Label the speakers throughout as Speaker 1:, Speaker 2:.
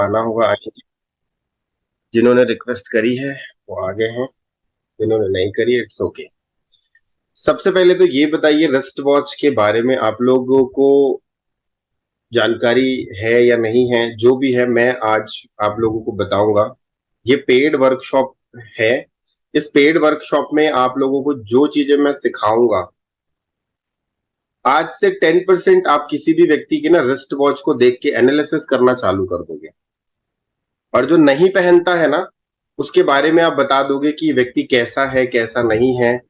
Speaker 1: आना होगा आएंगे। जिन्होंने रिक्वेस्ट करी है वो आगे हैं, जिन्होंने नहीं करी इट्स ओके। सबसे पहले तो ये बताइए रिस्ट वॉच के बारे में आप लोगों को जानकारी है या नहीं है। जो भी है मैं आज आप लोगों को बताऊंगा। ये पेड वर्कशॉप है। इस पेड वर्कशॉप में आप लोगों को जो चीजें मैं सिखाऊंगा, आज से 10% आप किसी भी व्यक्ति की ना रिस्ट वॉच को देख के एनालिसिस करना चालू कर दोगे। और जो नहीं पहनता है ना, उसके बारे में आप बता दोगे कि व्यक्ति कैसा है कैसा नहीं है।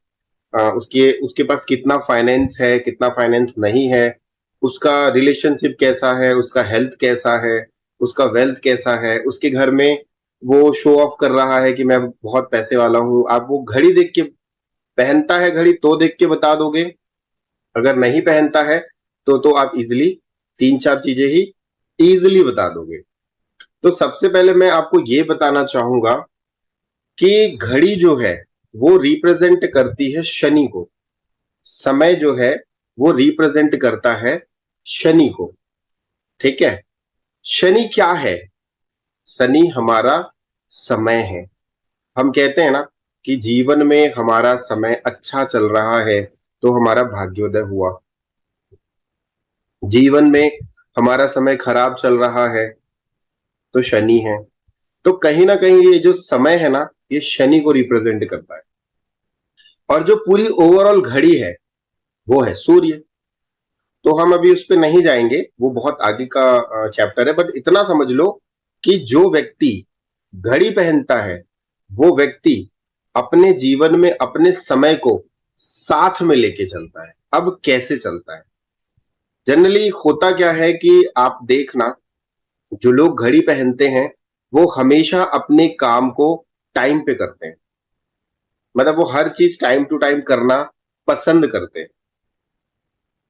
Speaker 1: उसके उसके पास कितना फाइनेंस है कितना फाइनेंस नहीं है, उसका रिलेशनशिप कैसा है, उसका हेल्थ कैसा है, उसका वेल्थ कैसा है, उसके घर में वो शो ऑफ कर रहा है कि मैं बहुत पैसे वाला हूं। आप वो घड़ी देख के, पहनता है घड़ी तो देख के बता दोगे। अगर नहीं पहनता है तो आप इजिली तीन चार चीजें ही इजिली बता दोगे। तो सबसे पहले मैं आपको ये बताना चाहूंगा कि घड़ी जो है वो रिप्रेजेंट करती है शनि को। समय जो है वो रिप्रेजेंट करता है शनि को। ठीक है। शनि क्या है? शनि हमारा समय है। हम कहते हैं ना कि जीवन में हमारा समय अच्छा चल रहा है तो हमारा भाग्योदय हुआ। जीवन में हमारा समय खराब चल रहा है तो शनि है। तो कहीं ना कहीं ये जो समय है ना, ये शनि को रिप्रेजेंट करता है। और जो पूरी ओवरऑल घड़ी है वो है सूर्य। तो हम अभी उस पर नहीं जाएंगे, वो बहुत आगे का चैप्टर है। बट इतना समझ लो कि जो व्यक्ति घड़ी पहनता है वो व्यक्ति अपने जीवन में अपने समय को साथ में लेके चलता है। अब कैसे चलता है? जनरली होता क्या है कि आप देखना, जो लोग घड़ी पहनते हैं वो हमेशा अपने काम को टाइम पे करते हैं। मतलब वो हर चीज टाइम टू टाइम करना पसंद करते हैं।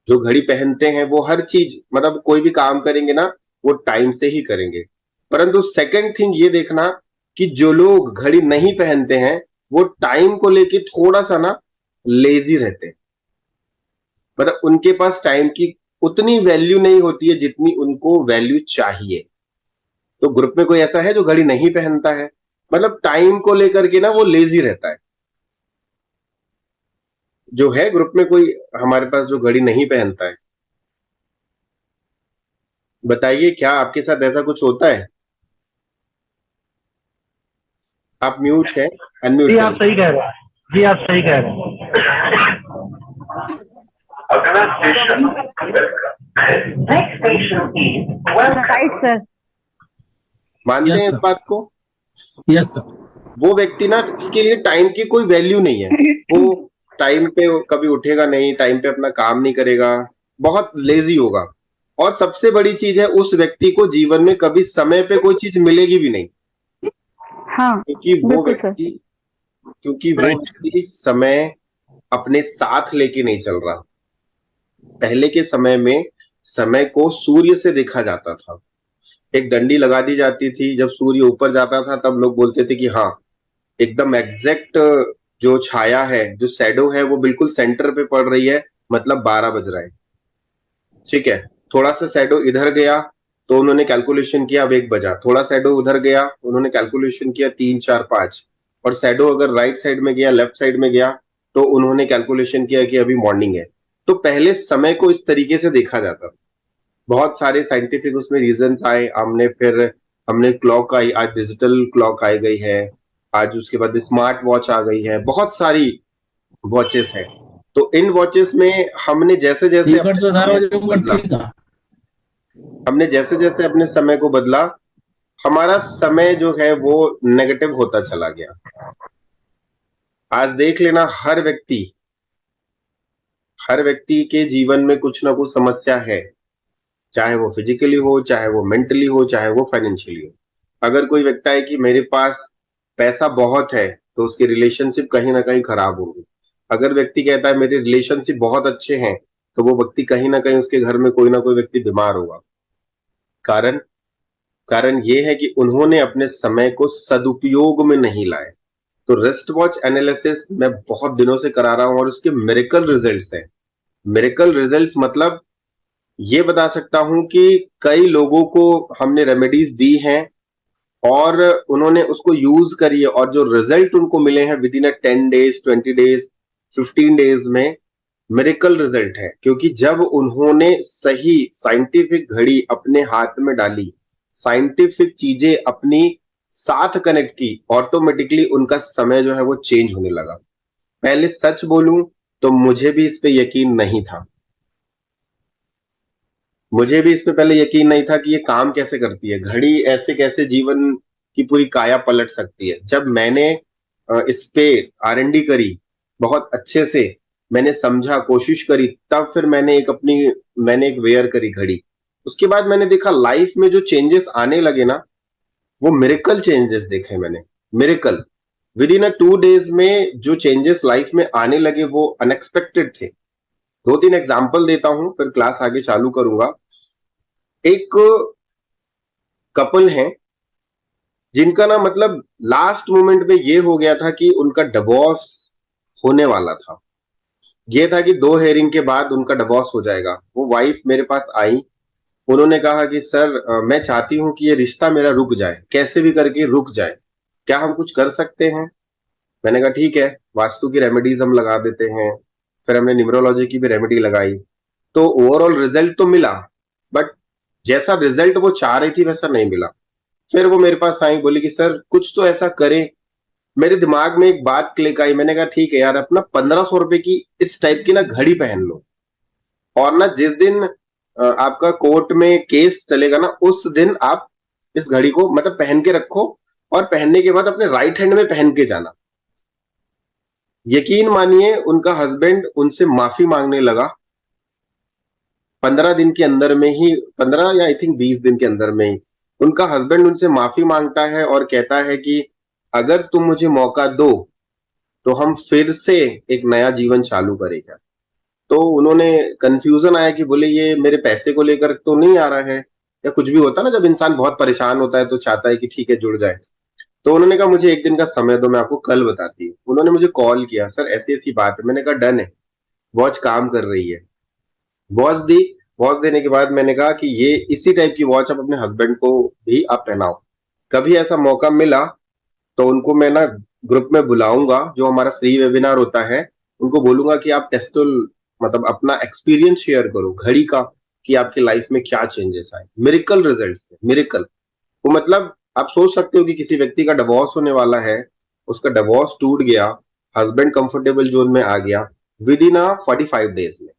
Speaker 1: जो घड़ी पहनते हैं वो हर चीज, मतलब कोई भी काम करेंगे ना, वो टाइम से ही करेंगे। परंतु सेकंड थिंग ये देखना कि जो लोग घड़ी नहीं पहनते हैं वो टाइम को लेके थोड़ा सा ना लेजी रहते हैं। मतलब उनके पास टाइम की उतनी वैल्यू नहीं होती है जितनी उनको वैल्यू चाहिए। तो ग्रुप में कोई ऐसा है जो घड़ी नहीं पहनता है? मतलब टाइम को लेकर के ना वो लेजी रहता है। जो है ग्रुप में कोई हमारे पास जो घड़ी नहीं पहनता है? बताइए, क्या आपके साथ ऐसा कुछ होता है? आप म्यूट है, अनम्यूट
Speaker 2: जी आप
Speaker 1: करिए।
Speaker 2: सही कह रहे हैं। जी आप सही कह रहे हैं।
Speaker 3: अगला station next station is
Speaker 4: right sir.
Speaker 1: मानते
Speaker 5: यस
Speaker 1: हैं इस
Speaker 5: सर।
Speaker 1: बात को?
Speaker 5: Yes sir.
Speaker 1: वो व्यक्ति ना, उसके लिए टाइम की कोई वैल्यू नहीं है। वो टाइम पे कभी उठेगा नहीं, टाइम पे अपना काम नहीं करेगा, बहुत लेजी होगा। और सबसे बड़ी चीज है, उस व्यक्ति को जीवन में कभी समय पे कोई चीज मिलेगी भी नहीं।
Speaker 4: हाँ
Speaker 1: क्योंकि वो
Speaker 4: बिल्कुल सर।
Speaker 1: व्यक्ति क्योंकि वो
Speaker 5: राइट।
Speaker 1: व्यक्ति समय अपने साथ लेके नहीं चल रहा। पहले के समय में समय को सूर्य से देखा जाता था। एक डंडी लगा दी जाती थी, जब सूर्य ऊपर जाता था तब लोग बोलते थे कि हाँ, एकदम एग्जैक्ट जो छाया है, जो शैडो है, वो बिल्कुल सेंटर पे पड़ रही है, मतलब 12 बज रहा है। ठीक है। थोड़ा सा शैडो इधर गया तो उन्होंने कैलकुलेशन किया अब 1 बजा। थोड़ा शैडो उधर गया, उन्होंने कैलकुलेशन किया 3 4 5। और शैडो अगर राइट साइड में गया, लेफ्ट साइड में गया, तो उन्होंने कैलकुलेशन किया कि अभी मॉर्निंग है। तो पहले समय को इस तरीके से देखा जाता था। बहुत सारे साइंटिफिक उसमें रीजंस आए। हमने क्लॉक आई, आज डिजिटल क्लॉक आ गई है। आज उसके बाद स्मार्ट वॉच आ गई है, बहुत सारी वॉचेस है। तो इन वॉचेस में हमने जैसे जैसे
Speaker 5: टिकट
Speaker 1: अपने
Speaker 5: से 11
Speaker 1: समय
Speaker 5: बजे
Speaker 1: को
Speaker 5: ऊपर
Speaker 1: बदला,
Speaker 5: थी का।
Speaker 1: हमने जैसे जैसे अपने समय को बदला, हमारा समय जो है वो नेगेटिव होता चला गया। आज देख लेना, हर व्यक्ति के जीवन में कुछ ना कुछ समस्या है। चाहे वो फिजिकली हो, चाहे वो मेंटली हो, चाहे वो फाइनेंशियली हो। अगर कोई व्यक्ति है कि मेरे पास पैसा बहुत है, तो उसके रिलेशनशिप कहीं ना कहीं खराब होंगे। अगर व्यक्ति कहता है मेरे रिलेशनशिप बहुत अच्छे हैं, तो वो व्यक्ति कहीं ना कहीं उसके घर में कोई ना कोई व्यक्ति बीमार होगा। कारण कारण ये है कि उन्होंने अपने समय को सदुपयोग में नहीं लाए। तो रिस्ट वॉच एनालिसिस मैं बहुत दिनों से करा रहा हूं और उसके मिरेकल रिजल्ट्स हैं। मिरेकल रिजल्ट्स मतलब ये बता सकता हूं कि कई लोगों को हमने रेमेडीज दी हैं और उन्होंने उसको यूज करी है, और जो रिजल्ट उनको मिले हैं with in 10 days, 20 days, 15 days में, मिरेकल रिजल्ट है। क्योंकि जब उन्होंने सही साइंटिफिक घड़ी अपने हाथ में डाली, साइंटिफिक चीजें अपनी साथ कनेक्ट की, ऑटोमेटिकली उनका समय जो है वो चेंज होने लगा। पहले सच बोलूं तो मुझे भी इस पे यकीन नहीं था, मुझे भी इस पे पहले यकीन नहीं था कि ये काम कैसे करती है घड़ी, ऐसे कैसे जीवन की पूरी काया पलट सकती है। जब मैंने इस पे R&D करी बहुत अच्छे से, मैंने समझा, कोशिश करी, तब फिर मैंने एक वेयर करी घड़ी। उसके बाद मैंने देखा लाइफ में जो चेंजेस आने लगे ना, वो मिरेकल चेंजेस देखे मैंने, मिरेकल। विद इन 2 days में जो चेंजेस लाइफ में आने लगे वो अनएक्सपेक्टेड थे। 2-3 एग्जाम्पल देता हूं, फिर क्लास आगे चालू करूंगा। एक कपल है जिनका ना मतलब लास्ट मोमेंट में ये हो गया था कि उनका डिवोर्स होने वाला था। ये था कि 2 हेयरिंग के बाद उनका डिवोर्स हो जाएगा। वो वाइफ मेरे पास आई, उन्होंने कहा कि सर मैं चाहती हूँ कि ये रिश्ता मेरा रुक जाए, कैसे भी करके रुक जाए, क्या हम कुछ कर सकते हैं? मैंने कहा ठीक है, वास्तु की रेमेडीज हम लगा देते हैं। फिर हमने न्यूमरोलॉजी की भी रेमेडी लगाई, तो ओवरऑल रिजल्ट तो मिला, बट जैसा रिजल्ट वो चाह रही थी वैसा नहीं मिला। फिर वो मेरे पास आई, बोली कि सर कुछ तो ऐसा करें। मेरे दिमाग में एक बात क्लिक आई, मैंने कहा ठीक है यार, अपना 1500 रुपए की इस टाइप की ना घड़ी पहन लो, और ना जिस दिन आपका कोर्ट में केस चलेगा ना, उस दिन आप इस घड़ी को मतलब पहन के रखो, और पहनने के बाद अपने राइट हैंड में पहन के जाना। यकीन मानिए उनका हस्बैंड उनसे माफी मांगने लगा 15 दिन के अंदर में ही, 15 या आई थिंक 20 दिन के अंदर में ही उनका हस्बैंड उनसे माफी मांगता है और कहता है कि अगर तुम मुझे मौका दो तो हम फिर से एक नया जीवन चालू करेंगे। तो उन्होंने कंफ्यूजन आया कि बोले ये मेरे पैसे को लेकर तो नहीं आ रहा है, या कुछ भी होता है ना, जब इंसान बहुत परेशान होता है तो चाहता है कि ठीक है जुड़ जाए। तो उन्होंने कहा मुझे एक दिन का समय दो, मैं आपको कल बताती हूँ। उन्होंने मुझे कॉल किया, सर ऐसी ऐसी बात है। मैंने कहा डन है, वॉच काम कर रही है। Watch the. वॉच देने के बाद मैंने कहा कि ये इसी टाइप की वॉच आप अपने हस्बैंड को भी आप पहनाओ। कभी ऐसा मौका मिला तो उनको मैं ना ग्रुप में बुलाऊंगा, जो हमारा फ्री वेबिनार होता है, उनको बोलूंगा कि आप टेस्टल मतलब अपना एक्सपीरियंस शेयर करो घड़ी का, कि आपकी लाइफ में क्या चेंजेस आए, मिरेकल रिजल्ट्स थे, मिरेकल। वो मतलब आप सोच सकते हो कि किसी व्यक्ति का डिवोर्स होने वाला है, उसका डिवोर्स टूट गया, हस्बैंड कंफर्टेबल जोन में आ गया, विद इन 45 days में,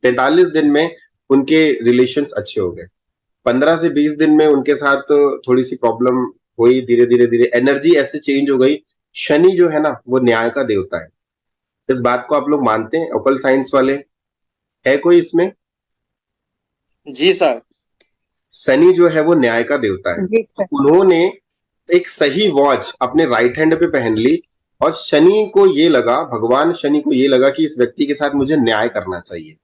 Speaker 1: 43 दिन में उनके रिलेशंस अच्छे हो गए। 15 से 20 दिन में उनके साथ थोड़ी सी प्रॉब्लम हुई, धीरे धीरे धीरे एनर्जी ऐसे चेंज हो गई। शनि जो है ना वो न्याय का देवता है, इस बात को आप लोग मानते हैं ओकल साइंस वाले? है कोई इसमें?
Speaker 6: जी सर।
Speaker 1: शनि जो है वो न्याय का देवता है।
Speaker 4: जी सर।
Speaker 1: उन्होंने एक सही वॉच अपने राइट हैंड पे पहन ली, और शनि को ये लगा, भगवान शनि को ये लगा कि इस व्यक्ति के साथ मुझे न्याय करना चाहिए,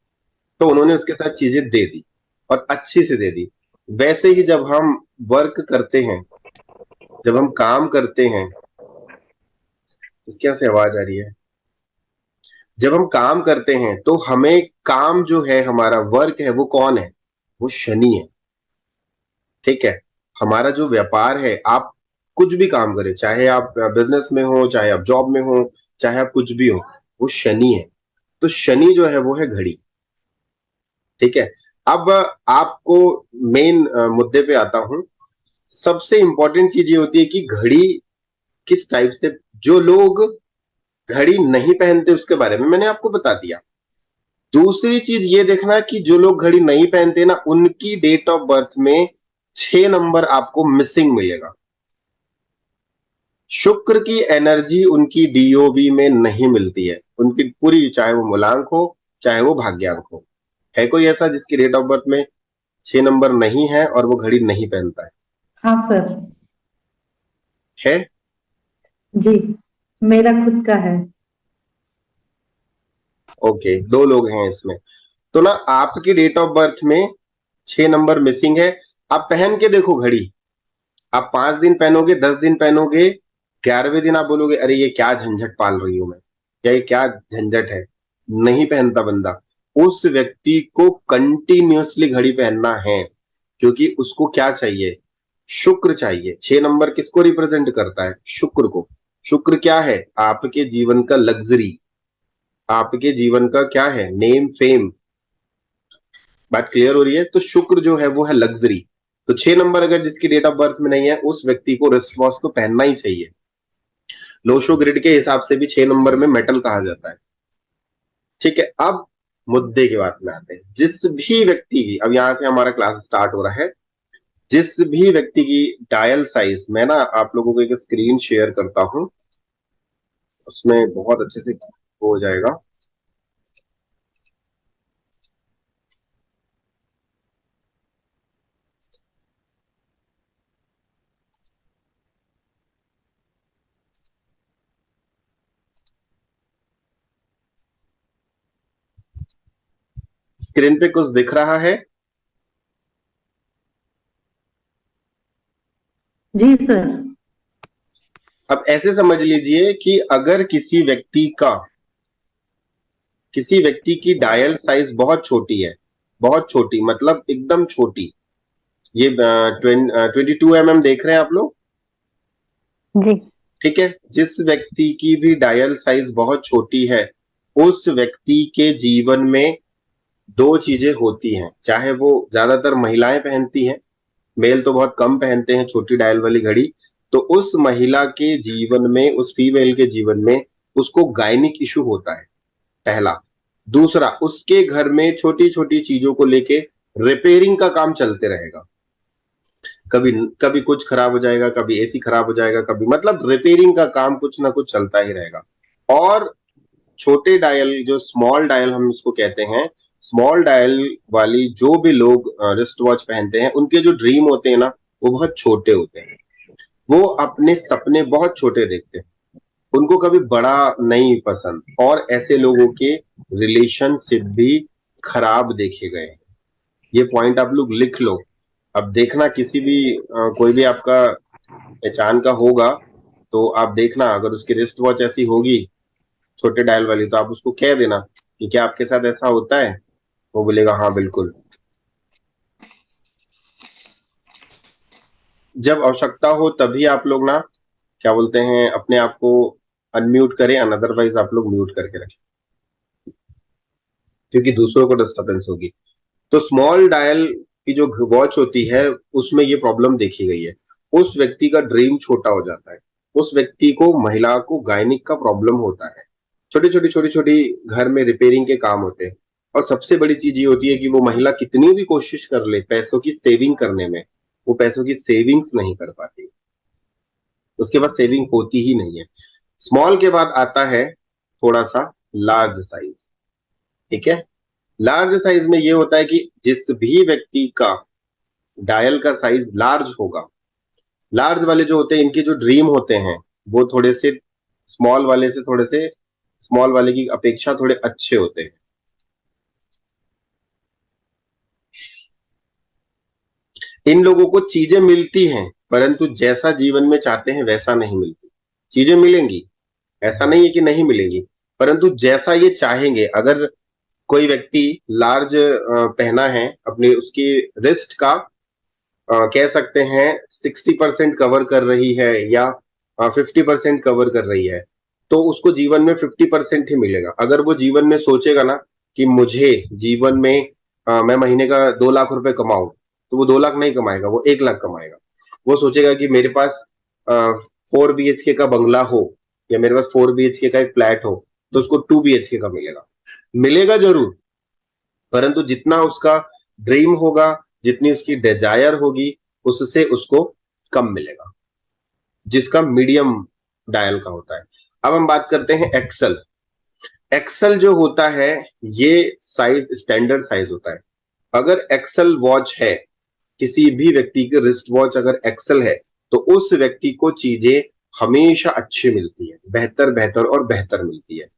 Speaker 1: तो उन्होंने उसके साथ चीजें दे दी, और अच्छी से दे दी। वैसे ही जब हम वर्क करते हैं, जब हम काम करते हैं, इसके यहाँ से आवाज आ रही है, जब हम काम करते हैं तो हमें काम जो है, हमारा वर्क है, वो कौन है? वो शनि है। ठीक है, हमारा जो व्यापार है, आप कुछ भी काम करें, चाहे आप बिजनेस में हो, चाहे आप जॉब में हो, चाहे आप कुछ भी हो, वो शनि है। तो शनि जो है वो है घड़ी। ठीक है, अब आपको मेन मुद्दे पे आता हूं। सबसे इंपॉर्टेंट चीज ये होती है कि घड़ी किस टाइप से, जो लोग घड़ी नहीं पहनते उसके बारे में मैंने आपको बता दिया। दूसरी चीज ये देखना कि जो लोग घड़ी नहीं पहनते ना, उनकी डेट ऑफ बर्थ में 6 नंबर आपको मिसिंग मिलेगा। शुक्र की एनर्जी उनकी डीओबी में नहीं मिलती है, उनकी पूरी, चाहे वो मूलांक हो चाहे वो भाग्यांक हो। है कोई ऐसा जिसकी डेट ऑफ बर्थ में 6 नंबर नहीं है और वो घड़ी नहीं पहनता है?
Speaker 7: हाँ सर।
Speaker 1: है?
Speaker 7: जी, मेरा खुद का है।
Speaker 1: ओके, 2 लोग हैं इसमें। तो ना आपकी डेट ऑफ बर्थ में 6 नंबर मिसिंग है। आप पहन के देखो घड़ी, आप 5 दिन पहनोगे, 10 दिन पहनोगे, 11वें दिन आप बोलोगे अरे ये क्या झंझट पाल रही हूं मैं, या ये क्या झंझट है। नहीं पहनता बंदा, उस व्यक्ति को कंटिन्यूअसली घड़ी पहनना है, क्योंकि उसको क्या चाहिए? शुक्र चाहिए। 6 नंबर किसको रिप्रेजेंट करता है? शुक्र को। शुक्र क्या है? आपके जीवन का लग्जरी, आपके जीवन का क्या है? Name fame. बात क्लियर हो रही है? तो शुक्र जो है वो है लग्जरी। तो 6 नंबर अगर जिसकी डेट ऑफ बर्थ में नहीं है, उस व्यक्ति को रिस्ट वॉच तो पहनना ही चाहिए। लोशो ग्रिड के हिसाब से भी 6 नंबर में मेटल कहा जाता है। ठीक है, अब मुद्दे की बात में आते हैं। जिस भी व्यक्ति की, अब यहां से हमारा क्लास स्टार्ट हो रहा है, जिस भी व्यक्ति की डायल साइज, मैं ना आप लोगों को एक स्क्रीन शेयर करता हूं, उसमें बहुत अच्छे से हो जाएगा। स्क्रीन पे कुछ दिख रहा है?
Speaker 7: जी सर।
Speaker 1: अब ऐसे समझ लीजिए कि अगर किसी व्यक्ति की डायल साइज बहुत छोटी है, बहुत छोटी मतलब एकदम छोटी, ये 22 mm देख रहे हैं आप लोग?
Speaker 4: जी।
Speaker 1: ठीक है, जिस व्यक्ति की भी डायल साइज बहुत छोटी है, उस व्यक्ति के जीवन में दो चीजें होती हैं, चाहे वो ज्यादातर महिलाएं पहनती हैं, मेल तो बहुत कम पहनते हैं छोटी डायल वाली घड़ी। तो उस महिला के जीवन में, उस फीमेल के जीवन में उसको गायनिक इशू होता है, पहला। दूसरा, उसके घर में छोटी छोटी चीजों को लेके रिपेयरिंग का काम चलते रहेगा। कभी कभी कुछ खराब हो जाएगा, कभी एसी खराब हो जाएगा, कभी मतलब रिपेयरिंग का काम कुछ ना कुछ चलता ही रहेगा। और छोटे डायल, जो स्मॉल डायल हम उसको कहते हैं, स्मॉल डायल वाली जो भी लोग रिस्ट वॉच पहनते हैं, उनके जो ड्रीम होते हैं ना, वो बहुत छोटे होते हैं। वो अपने सपने बहुत छोटे देखते हैं, उनको कभी बड़ा नहीं पसंद, और ऐसे लोगों के रिलेशनशिप भी खराब देखे गए हैं। ये पॉइंट आप लोग लिख लो। अब देखना, किसी भी कोई भी आपका पहचान का होगा, तो आप देखना अगर उसकी रिस्ट वॉच ऐसी होगी छोटे डायल वाली, तो आप उसको कह देना कि क्या आपके साथ ऐसा होता है? वो बोलेगा हाँ बिल्कुल। जब आवश्यकता हो तभी आप लोग ना, क्या बोलते हैं, अपने आप को अनम्यूट करें, अदरवाइज आप लोग म्यूट करके रखें, क्योंकि दूसरों को डिस्टर्बेंस होगी। तो स्मॉल डायल की जो वॉच होती है, उसमें ये प्रॉब्लम देखी गई है। उस व्यक्ति का ड्रीम छोटा हो जाता है, उस व्यक्ति को, महिला को गायनिक का प्रॉब्लम होता है, छोटी छोटी घर में रिपेयरिंग के काम होते हैं। और सबसे बड़ी चीज ये होती है कि वो महिला कितनी भी कोशिश कर ले पैसों की सेविंग करने में, वो पैसों की सेविंग्स नहीं कर पाती, उसके पास सेविंग होती ही नहीं है। स्मॉल के बाद आता है थोड़ा सा लार्ज साइज। ठीक है, लार्ज साइज में ये होता है कि जिस भी व्यक्ति का डायल का साइज लार्ज होगा, लार्ज वाले जो होते हैं, इनके जो ड्रीम होते हैं वो थोड़े से स्मॉल वाले से, थोड़े से स्मॉल वाले की अपेक्षा थोड़े अच्छे होते हैं। इन लोगों को चीजें मिलती हैं, परंतु जैसा जीवन में चाहते हैं वैसा नहीं मिलती। चीजें मिलेंगी, ऐसा नहीं है कि नहीं मिलेंगी, परंतु जैसा ये चाहेंगे। अगर कोई व्यक्ति लार्ज पहना है, अपनी उसकी रिस्ट का कह सकते हैं 60% कवर कर रही है, या 50% कवर कर रही है, तो उसको जीवन में 50% ही मिलेगा। अगर वो जीवन में सोचेगा ना कि मुझे जीवन में मैं महीने का 2 लाख रुपए कमाऊं, तो वो 2 लाख नहीं कमाएगा, वो 1 लाख कमाएगा। वो सोचेगा कि मेरे पास 4 BHK का बंगला हो, या मेरे पास 4 BHK का एक फ्लैट हो, तो उसको 2 BHK का मिलेगा। मिलेगा जरूर, परंतु जितना उसका ड्रीम होगा, जितनी उसकी डिजायर होगी, उससे उसको कम मिलेगा, जिसका मीडियम डायल का होता है। अब हम बात करते हैं एक्सल। एक्सल जो होता है, ये साइज स्टैंडर्ड साइज होता है। अगर एक्सल वॉच है, किसी भी व्यक्ति की रिस्ट वॉच अगर एक्सल है, तो उस व्यक्ति को चीजें हमेशा अच्छी मिलती है, बेहतर बेहतर और बेहतर मिलती है।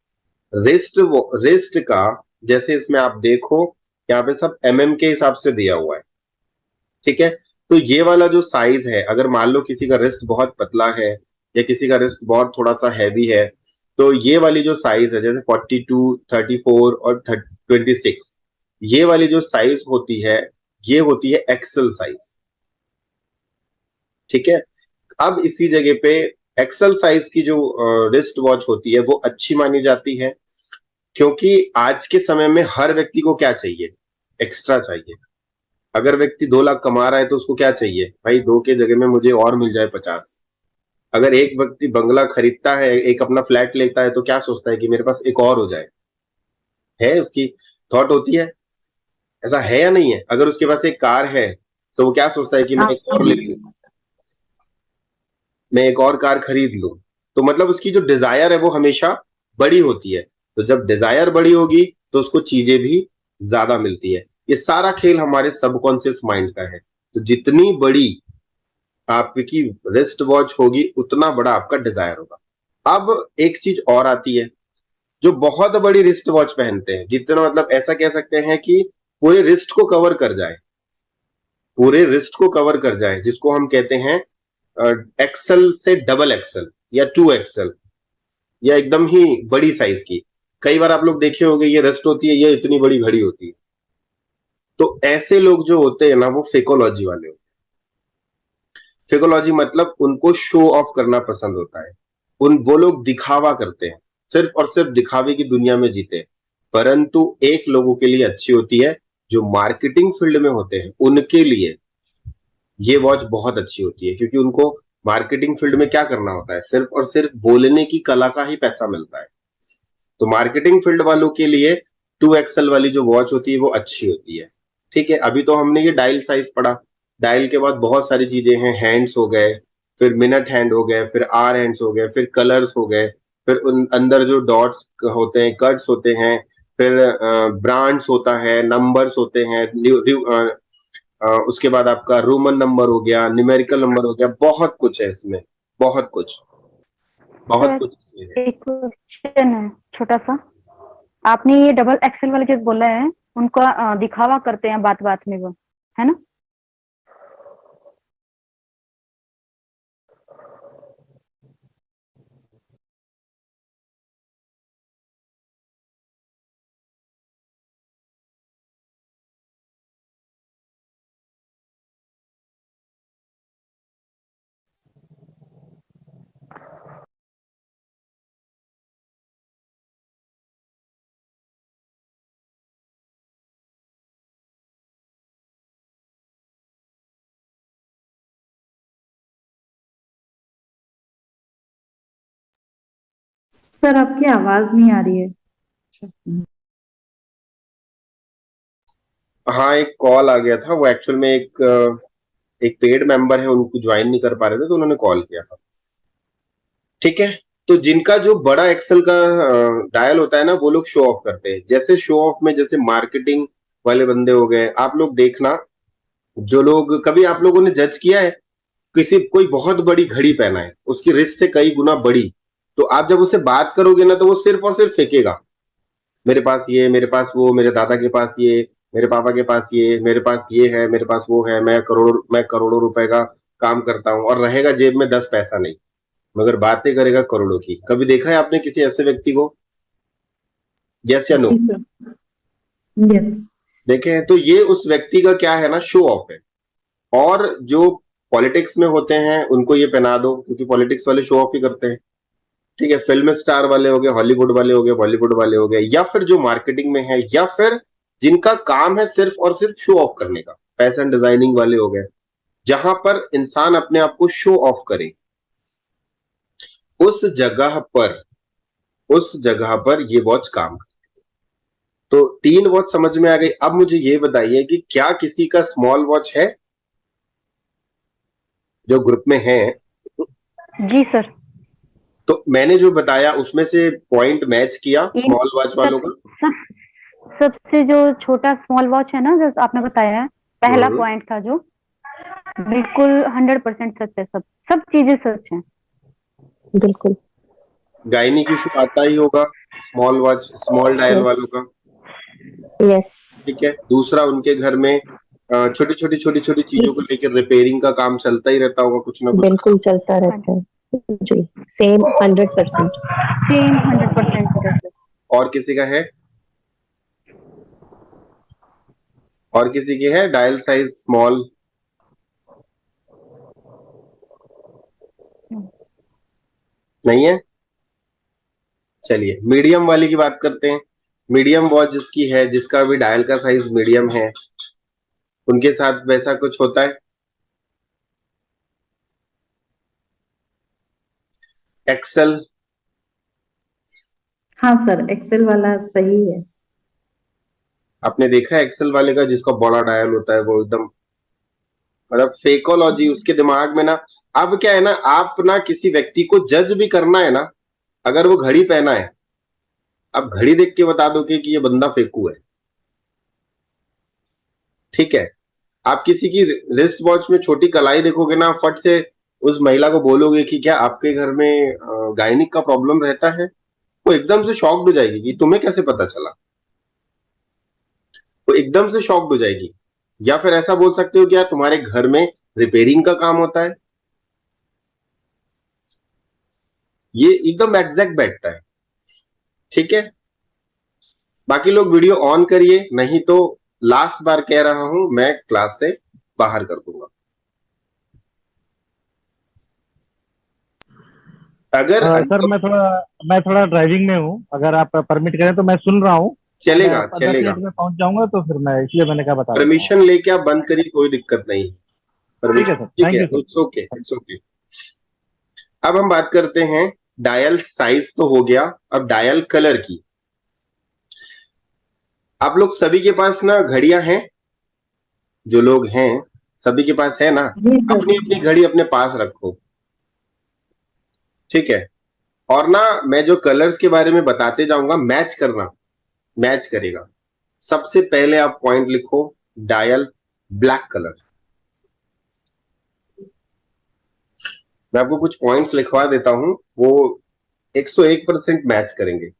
Speaker 1: रिस्ट का, जैसे इसमें आप देखो, यहाँ पे सब के हिसाब से दिया हुआ है। ठीक है, तो ये वाला जो साइज है, अगर मान लो किसी का रिस्ट बहुत पतला है, या किसी का रिस्ट बहुत थोड़ा सा हैवी है, तो ये वाली जो साइज है, जैसे 42, 34 और 26, ये वाली जो साइज होती है, ये होती है एक्सल साइज। ठीक है। अब इसी जगह पे एक्सल साइज की जो रिस्ट वॉच होती है वो अच्छी मानी जाती है, क्योंकि आज के समय में हर व्यक्ति को क्या चाहिए, एक्स्ट्रा चाहिए। अगर व्यक्ति 2 लाख कमा रहा है तो उसको क्या चाहिए भाई, 2 के जगह में मुझे और मिल जाए 50। अगर एक व्यक्ति बंगला खरीदता है, एक अपना फ्लैट लेता है, तो क्या सोचता है कि मेरे पास एक और हो जाए, है उसकी थॉट होती है, ऐसा है या नहीं है। अगर उसके पास एक कार है तो वो क्या सोचता है कि मैं एक और ले लूं, मैं एक और कार खरीद लूं। तो मतलब उसकी जो डिजायर है वो हमेशा बड़ी होती है। तो जब डिजायर बड़ी होगी तो उसको चीजें भी ज्यादा मिलती है। ये सारा खेल हमारे सबकॉन्शियस माइंड का है। तो जितनी बड़ी आपकी रिस्ट वॉच होगी उतना बड़ा आपका डिजायर होगा। अब एक चीज और आती है, जो बहुत बड़ी रिस्ट वॉच पहनते हैं, जितना मतलब ऐसा कह सकते हैं कि पूरे रिस्ट को कवर कर जाए, पूरे रिस्ट को कवर कर जाए, जिसको हम कहते हैं एक्सल से डबल एक्सल या 2 एक्सल, या एकदम ही बड़ी साइज की। कई बार आप लोग देखे होंगे ये रिस्ट होती है, ये इतनी बड़ी घड़ी होती है। तो ऐसे लोग जो होते हैं ना वो फेकोलॉजी वाले होते हैं। फेकोलॉजी मतलब उनको शो ऑफ करना पसंद होता है। वो लोग दिखावा करते हैं, सिर्फ और सिर्फ दिखावे की दुनिया में जीते हैं। परंतु एक लोगों के लिए अच्छी होती है, जो मार्केटिंग फील्ड में होते हैं उनके लिए ये वॉच बहुत अच्छी होती है, क्योंकि उनको मार्केटिंग फील्ड में क्या करना होता है, सिर्फ और सिर्फ बोलने की कला का ही पैसा मिलता है। तो मार्केटिंग फील्ड वालों के लिए 2 एक्सल वाली जो वॉच होती है वो अच्छी होती है। ठीक है, अभी तो हमने ये डायल साइज पढ़ा। डायल के बाद बहुत सारी चीजें हैं, हैंड्स हो गए, फिर मिनट हैंड हो गए, फिर आर हैंड्स हो गए, फिर कलर्स हो गए, फिर उन अंदर जो डॉट्स होते हैं, कट्स होते हैं, फिर ब्रांड्स होता है, नंबर्स होते हैं, उसके बाद आपका रोमन नंबर हो गया, न्यूमेरिकल नंबर हो गया, बहुत कुछ है इसमें, बहुत कुछ, बहुत
Speaker 4: सर
Speaker 1: कुछ इसमें है।
Speaker 4: एक क्वेश्चन है छोटा सा। आपने ये डबल एक्सेल वाले जो बोला है उनका दिखावा करते हैं बात बात में वो, है ना?
Speaker 7: सर आपकी आवाज नहीं आ रही है।
Speaker 1: हाँ, एक कॉल आ गया था, वो एक्चुअल में एक पेड मेंबर है, उनको ज्वाइन नहीं कर पा रहे थे तो उन्होंने कॉल किया था। ठीक है। तो जिनका जो बड़ा एक्सेल का डायल होता है ना, वो लोग शो ऑफ करते हैं। जैसे शो ऑफ में जैसे मार्केटिंग वाले बंदे हो गए, आप लोग देखना, जो लोग कभी आप लोगों ने जज किया है, किसी कोई बहुत बड़ी घड़ी पहना है, उसकी रिस्ट से कई गुना बड़ी, तो आप जब उससे बात करोगे ना तो वो सिर्फ और सिर्फ फेंकेगा, मेरे पास ये, मेरे पास वो, मेरे दादा के पास ये, मेरे पापा के पास ये, मेरे पास ये है, मेरे पास वो है, मैं करोड़ों रुपए का काम करता हूँ, और रहेगा जेब में 10 पैसा नहीं, मगर बातें करेगा करोड़ों की। कभी देखा है आपने किसी ऐसे व्यक्ति को? यस या नो?
Speaker 7: जी सर। यस।
Speaker 1: देखे हैं? तो ये उस व्यक्ति का क्या है ना, शो ऑफ है। और जो पॉलिटिक्स में होते हैं उनको ये पहना दो, क्योंकि पॉलिटिक्स वाले शो ऑफ ही करते हैं। ठीक है, फिल्म स्टार वाले हो गए, हॉलीवुड वाले हो गए, बॉलीवुड वाले हो गए, या फिर जो मार्केटिंग में है, या फिर जिनका काम है सिर्फ और सिर्फ शो ऑफ करने का, फैशन डिजाइनिंग वाले हो गए, जहां पर इंसान अपने आप को शो ऑफ करे, उस जगह पर उस जगह पर ये वॉच काम करे। तो 3 वॉच समझ में आ गई। अब मुझे ये बताइए कि क्या किसी का स्मॉल वॉच है जो ग्रुप में है?
Speaker 4: जी सर।
Speaker 1: तो मैंने जो बताया उसमें से पॉइंट मैच किया
Speaker 4: ये
Speaker 1: स्मॉल वॉच वालों
Speaker 4: सब
Speaker 1: का?
Speaker 4: सब सबसे जो छोटा स्मॉल वॉच है ना, जो आपने बताया है, पहला
Speaker 1: हम्म।
Speaker 4: पॉइंट था जो, बिल्कुल 100% सच है। सब सब चीजें सच हैं।
Speaker 8: बिल्कुल।
Speaker 1: गायनी की इशू आता ही होगा small watch, small dial
Speaker 8: yes.
Speaker 1: वालों का।
Speaker 8: यस।
Speaker 1: ठीक है। दूसरा, उनके घर में छोटी छोटी चीजों को लेकर रिपेयरिंग का काम चलता ही रहता होगा, कुछ ना कुछ
Speaker 8: बिल्कुल
Speaker 1: खराब।
Speaker 8: चलता रहता है जी। सेम 100%।
Speaker 4: सेम 100% सच।
Speaker 1: और किसी का है? और किसी की है डायल साइज स्मॉल? नहीं है। चलिए मीडियम वाली की बात करते हैं। मीडियम वॉच जिसकी है, जिसका भी डायल का साइज मीडियम है, उनके साथ वैसा कुछ होता है। एक्सेल,
Speaker 7: हाँ सर, एक्सेल वाला सही है।
Speaker 1: आपने देखा है एक्सेल वाले का जिसका बड़ा डायल होता है, वो एकदम मतलब फेकोलॉजी उसके दिमाग में ना। अब क्या है ना, आप ना किसी व्यक्ति को जज भी करना है ना, अगर वो घड़ी पहना है, आप घड़ी देख के बता दोगे कि ये बंदा फेकू है। ठीक है, आप किसी की रिस्ट वॉच में छोटी कलाई देखोगे ना, फट से उस महिला को बोलोगे कि क्या आपके घर में गायनिक का प्रॉब्लम रहता है, वो एकदम से शॉक्ड हो जाएगी कि तुम्हें कैसे पता चला। वो एकदम से शॉक्ड हो जाएगी। या फिर ऐसा बोल सकते हो क्या तुम्हारे घर में रिपेयरिंग का काम होता है। ये एकदम एग्जैक्ट बैठता है। ठीक है, बाकी लोग वीडियो ऑन करिए, नहीं तो लास्ट बार कह रहा हूं, मैं क्लास से बाहर कर दूंगा। अगर
Speaker 2: सर मैं थोड़ा ड्राइविंग में हूँ, अगर आप परमिट करें तो मैं सुन रहा हूँ। मैं
Speaker 1: चलेगा
Speaker 2: 10
Speaker 1: चलेगा,
Speaker 2: मिनट में पहुंच जाऊंगा, तो फिर मैं इसलिए मैंने कहा बता देता हूँ।
Speaker 1: परमिशन लेके आप बंद करिए, कोई दिक्कत नहीं।
Speaker 2: ठीक है
Speaker 1: परमिशन
Speaker 2: सर,
Speaker 1: ठीक
Speaker 2: थैंक
Speaker 1: है,
Speaker 2: you sir.
Speaker 1: It's okay it's okay. अब हम बात करते हैं डायल साइज तो हो गया, अब डायल कलर की। आप लोग सभी के पास ना घड़ियां हैं, जो लोग हैं सभी के पास है ना।
Speaker 7: जी सर।
Speaker 1: अपनी अपनी घड़ी अपने पास रखो, ठीक है। और ना मैं जो कलर्स के बारे में बताते जाऊंगा, मैच करना, मैच करेगा। सबसे पहले आप पॉइंट लिखो, डायल ब्लैक कलर। मैं आपको कुछ पॉइंट्स लिखवा देता हूं, वो 101% मैच करेंगे।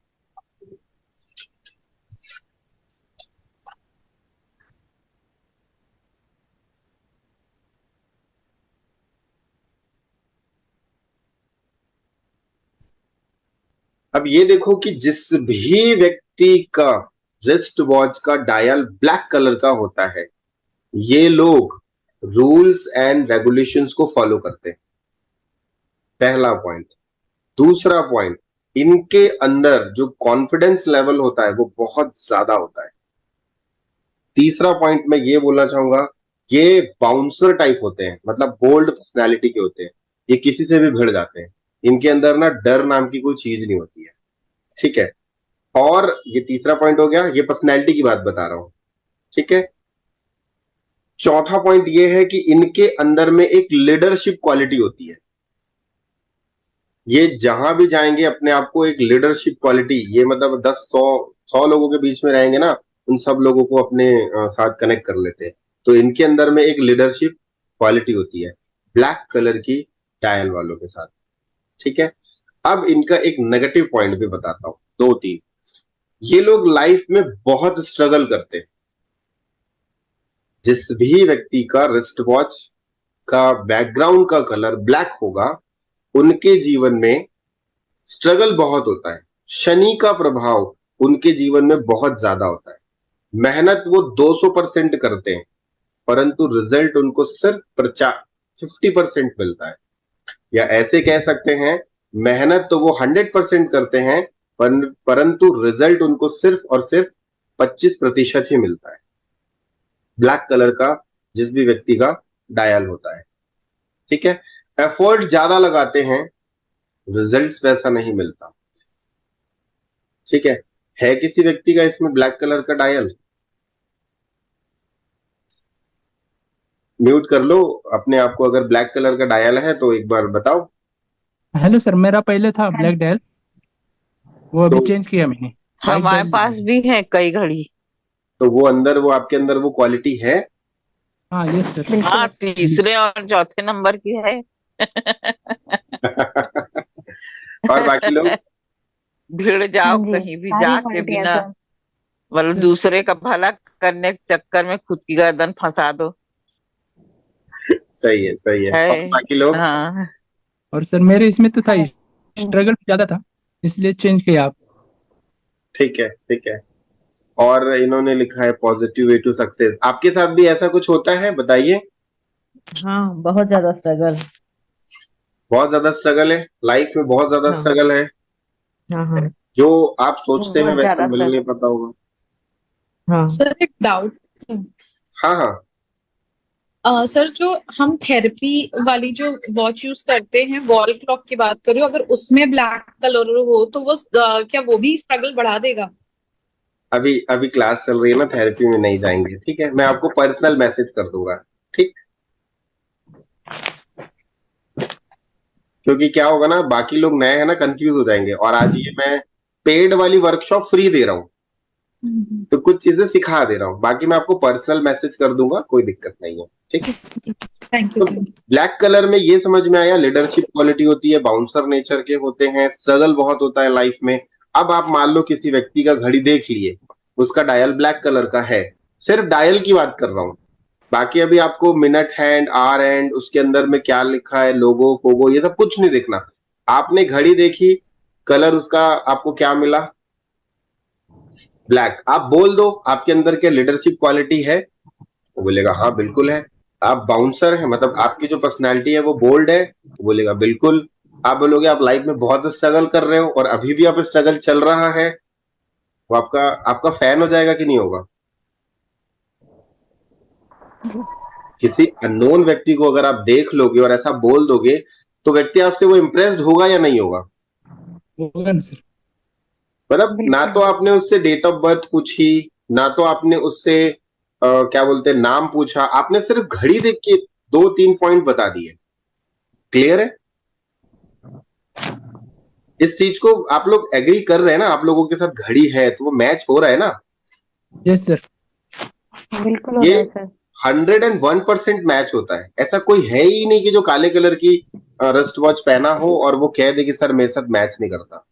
Speaker 1: अब ये देखो कि जिस भी व्यक्ति का रिस्ट वॉच का डायल ब्लैक कलर का होता है, ये लोग रूल्स एंड रेगुलेशंस को फॉलो करते हैं। पहला पॉइंट। दूसरा पॉइंट, इनके अंदर जो कॉन्फिडेंस लेवल होता है वो बहुत ज्यादा होता है। तीसरा पॉइंट मैं ये बोलना चाहूंगा, ये बाउंसर टाइप होते हैं, मतलब बोल्ड पर्सनैलिटी के होते हैं। ये किसी से भी भिड़ जाते हैं। इनके अंदर ना डर नाम की कोई चीज नहीं होती है। ठीक है, और ये तीसरा पॉइंट हो गया, ये पर्सनैलिटी की बात बता रहा हूं। ठीक है, चौथा पॉइंट ये है कि इनके अंदर में एक लीडरशिप क्वालिटी होती है। ये जहां भी जाएंगे अपने आप को एक लीडरशिप क्वालिटी, ये मतलब 10 100 लोगों के बीच में रहेंगे ना, उन सब लोगों को अपने साथ कनेक्ट कर लेते हैं। तो इनके अंदर में एक लीडरशिप क्वालिटी होती है ब्लैक कलर की डायल वालों के साथ। ठीक है, अब इनका एक नेगेटिव पॉइंट भी बताता हूं, 2 3। ये लोग लाइफ में बहुत स्ट्रगल करते हैं। जिस भी व्यक्ति का रिस्ट वॉच का बैकग्राउंड का कलर ब्लैक होगा, उनके जीवन में स्ट्रगल बहुत होता है। शनि का प्रभाव उनके जीवन में बहुत ज्यादा होता है। मेहनत वो 200% करते हैं, परंतु रिजल्ट उनको सिर्फ 50% मिलता है। या ऐसे कह सकते हैं, मेहनत तो वो 100% करते हैं, परंतु रिजल्ट उनको सिर्फ और सिर्फ 25% ही मिलता है। ब्लैक कलर का जिस भी व्यक्ति का डायल होता है, ठीक है। एफर्ट ज्यादा लगाते हैं, रिजल्ट्स वैसा नहीं मिलता। ठीक है किसी व्यक्ति का इसमें ब्लैक कलर का डायल? म्यूट कर लो अपने आप को, अगर ब्लैक कलर का डायल है तो एक बार बताओ।
Speaker 5: हेलो सर, मेरा पहले था ब्लैक डायल, वो अभी
Speaker 1: तो
Speaker 5: चेंज किया मैंने।
Speaker 9: हमारे पास भी है कई घड़ी।
Speaker 1: तो वो अंदर, वो आपके अंदर वो क्वालिटी है।
Speaker 5: हाँ यस सर।
Speaker 9: हाँ, तीसरे और चौथे नंबर की है।
Speaker 1: और बाकी लोग
Speaker 9: भिड़ जाओ कहीं भी जाके बिना, मतलब दूसरे का भला करने के चक्कर में खुद की गर्दन फंसा दो।
Speaker 1: सही है। और बाकी लोग?
Speaker 9: हाँ।
Speaker 5: और सर मेरे इसमें तो था, स्ट्रगल ज्यादा था, इसलिए चेंज किया आप।
Speaker 1: ठीक है। और इन्होंने लिखा है पॉजिटिव वे टू सक्सेस। आपके साथ भी ऐसा कुछ होता है, बताइए।
Speaker 10: हाँ, बहुत ज्यादा स्ट्रगल।
Speaker 1: बहुत ज्यादा स्ट्रगल है लाइफ में, बहुत ज्यादा
Speaker 8: हाँ
Speaker 1: स्ट्रगल है।
Speaker 8: हाँ हाँ
Speaker 1: जो आप सोचते हैं
Speaker 4: बहुत
Speaker 1: वैसा
Speaker 4: ज्यादा
Speaker 1: मिल
Speaker 4: सर।
Speaker 1: नहीं पाता होगा।
Speaker 8: हाँ
Speaker 10: सर एक डाउट।
Speaker 1: हाँ हाँ।
Speaker 10: सर जो हम थेरेपी वाली जो वॉच यूज करते हैं, वॉल क्लॉक की बात कर रही हूँ, अगर उसमें ब्लैक कलर हो तो वो क्या वो भी स्ट्रगल बढ़ा देगा?
Speaker 1: अभी अभी क्लास चल रही है ना, थेरेपी में नहीं जाएंगे, ठीक है? मैं आपको पर्सनल मैसेज कर दूंगा, ठीक? क्योंकि क्या होगा ना, बाकी लोग नए हैं ना, कंफ्यूज हो जाएंगे। और आज ये मैं पेड वाली वर्कशॉप फ्री दे रहा हूँ, तो कुछ चीजें सिखा दे रहा हूँ, बाकी मैं आपको पर्सनल मैसेज कर दूंगा, कोई दिक्कत नहीं है, ठीक है?
Speaker 10: थैंक
Speaker 1: तो
Speaker 10: यू।
Speaker 1: ब्लैक कलर में ये समझ में आया, लीडरशिप क्वालिटी होती है, बाउंसर नेचर के होते हैं, स्ट्रगल बहुत होता है लाइफ में। अब आप मान लो किसी व्यक्ति का घड़ी देख लिए, उसका डायल ब्लैक कलर का है, सिर्फ डायल की बात कर रहा हूँ, बाकी अभी आपको मिनट हैंड, आर हैंड, उसके अंदर में क्या लिखा है, लोगो फोगो, ये सब कुछ नहीं देखना। आपने घड़ी देखी, कलर उसका आपको क्या मिला, ब्लैक। आप बोल दो आपके अंदर क्या लीडरशिप क्वालिटी है, वो बोलेगा हाँ बिल्कुल है। आप बाउंसर है, मतलब आपकी जो पर्सनैलिटी है वो बोल्ड है, वो बोलेगा बिल्कुल। आप बोलोगे आप लाइफ में बहुत स्ट्रगल कर रहे हो और अभी भी आप स्ट्रगल चल रहा है, वो आपका आपका फैन हो जाएगा कि नहीं होगा? किसी अननोन व्यक्ति को अगर आप देख लोगे और ऐसा बोल दोगे, तो व्यक्ति आपसे वो इम्प्रेस्ड होगा या नहीं होगा?
Speaker 5: होगा ना सर।
Speaker 1: मतलब ना तो
Speaker 4: बिल्कुल।
Speaker 1: आपने उससे डेट ऑफ बर्थ पूछी, ना तो आपने उससे क्या बोलते हैं नाम पूछा, आपने सिर्फ घड़ी देख के 2-3 पॉइंट बता दिए। क्लियर है? इस चीज को आप लोग एग्री कर रहे हैं ना? आप लोगों के साथ घड़ी है तो वो मैच हो रहा है ना?
Speaker 5: Yes sir.
Speaker 4: बिल्कुल हो
Speaker 1: ये
Speaker 4: रहा है सर।
Speaker 1: 101% मैच होता है। ऐसा कोई है ही नहीं कि जो काले कलर की रस्ट वॉच पहना हो और वो कह दे कि सर मेरे साथ मैच नहीं करता।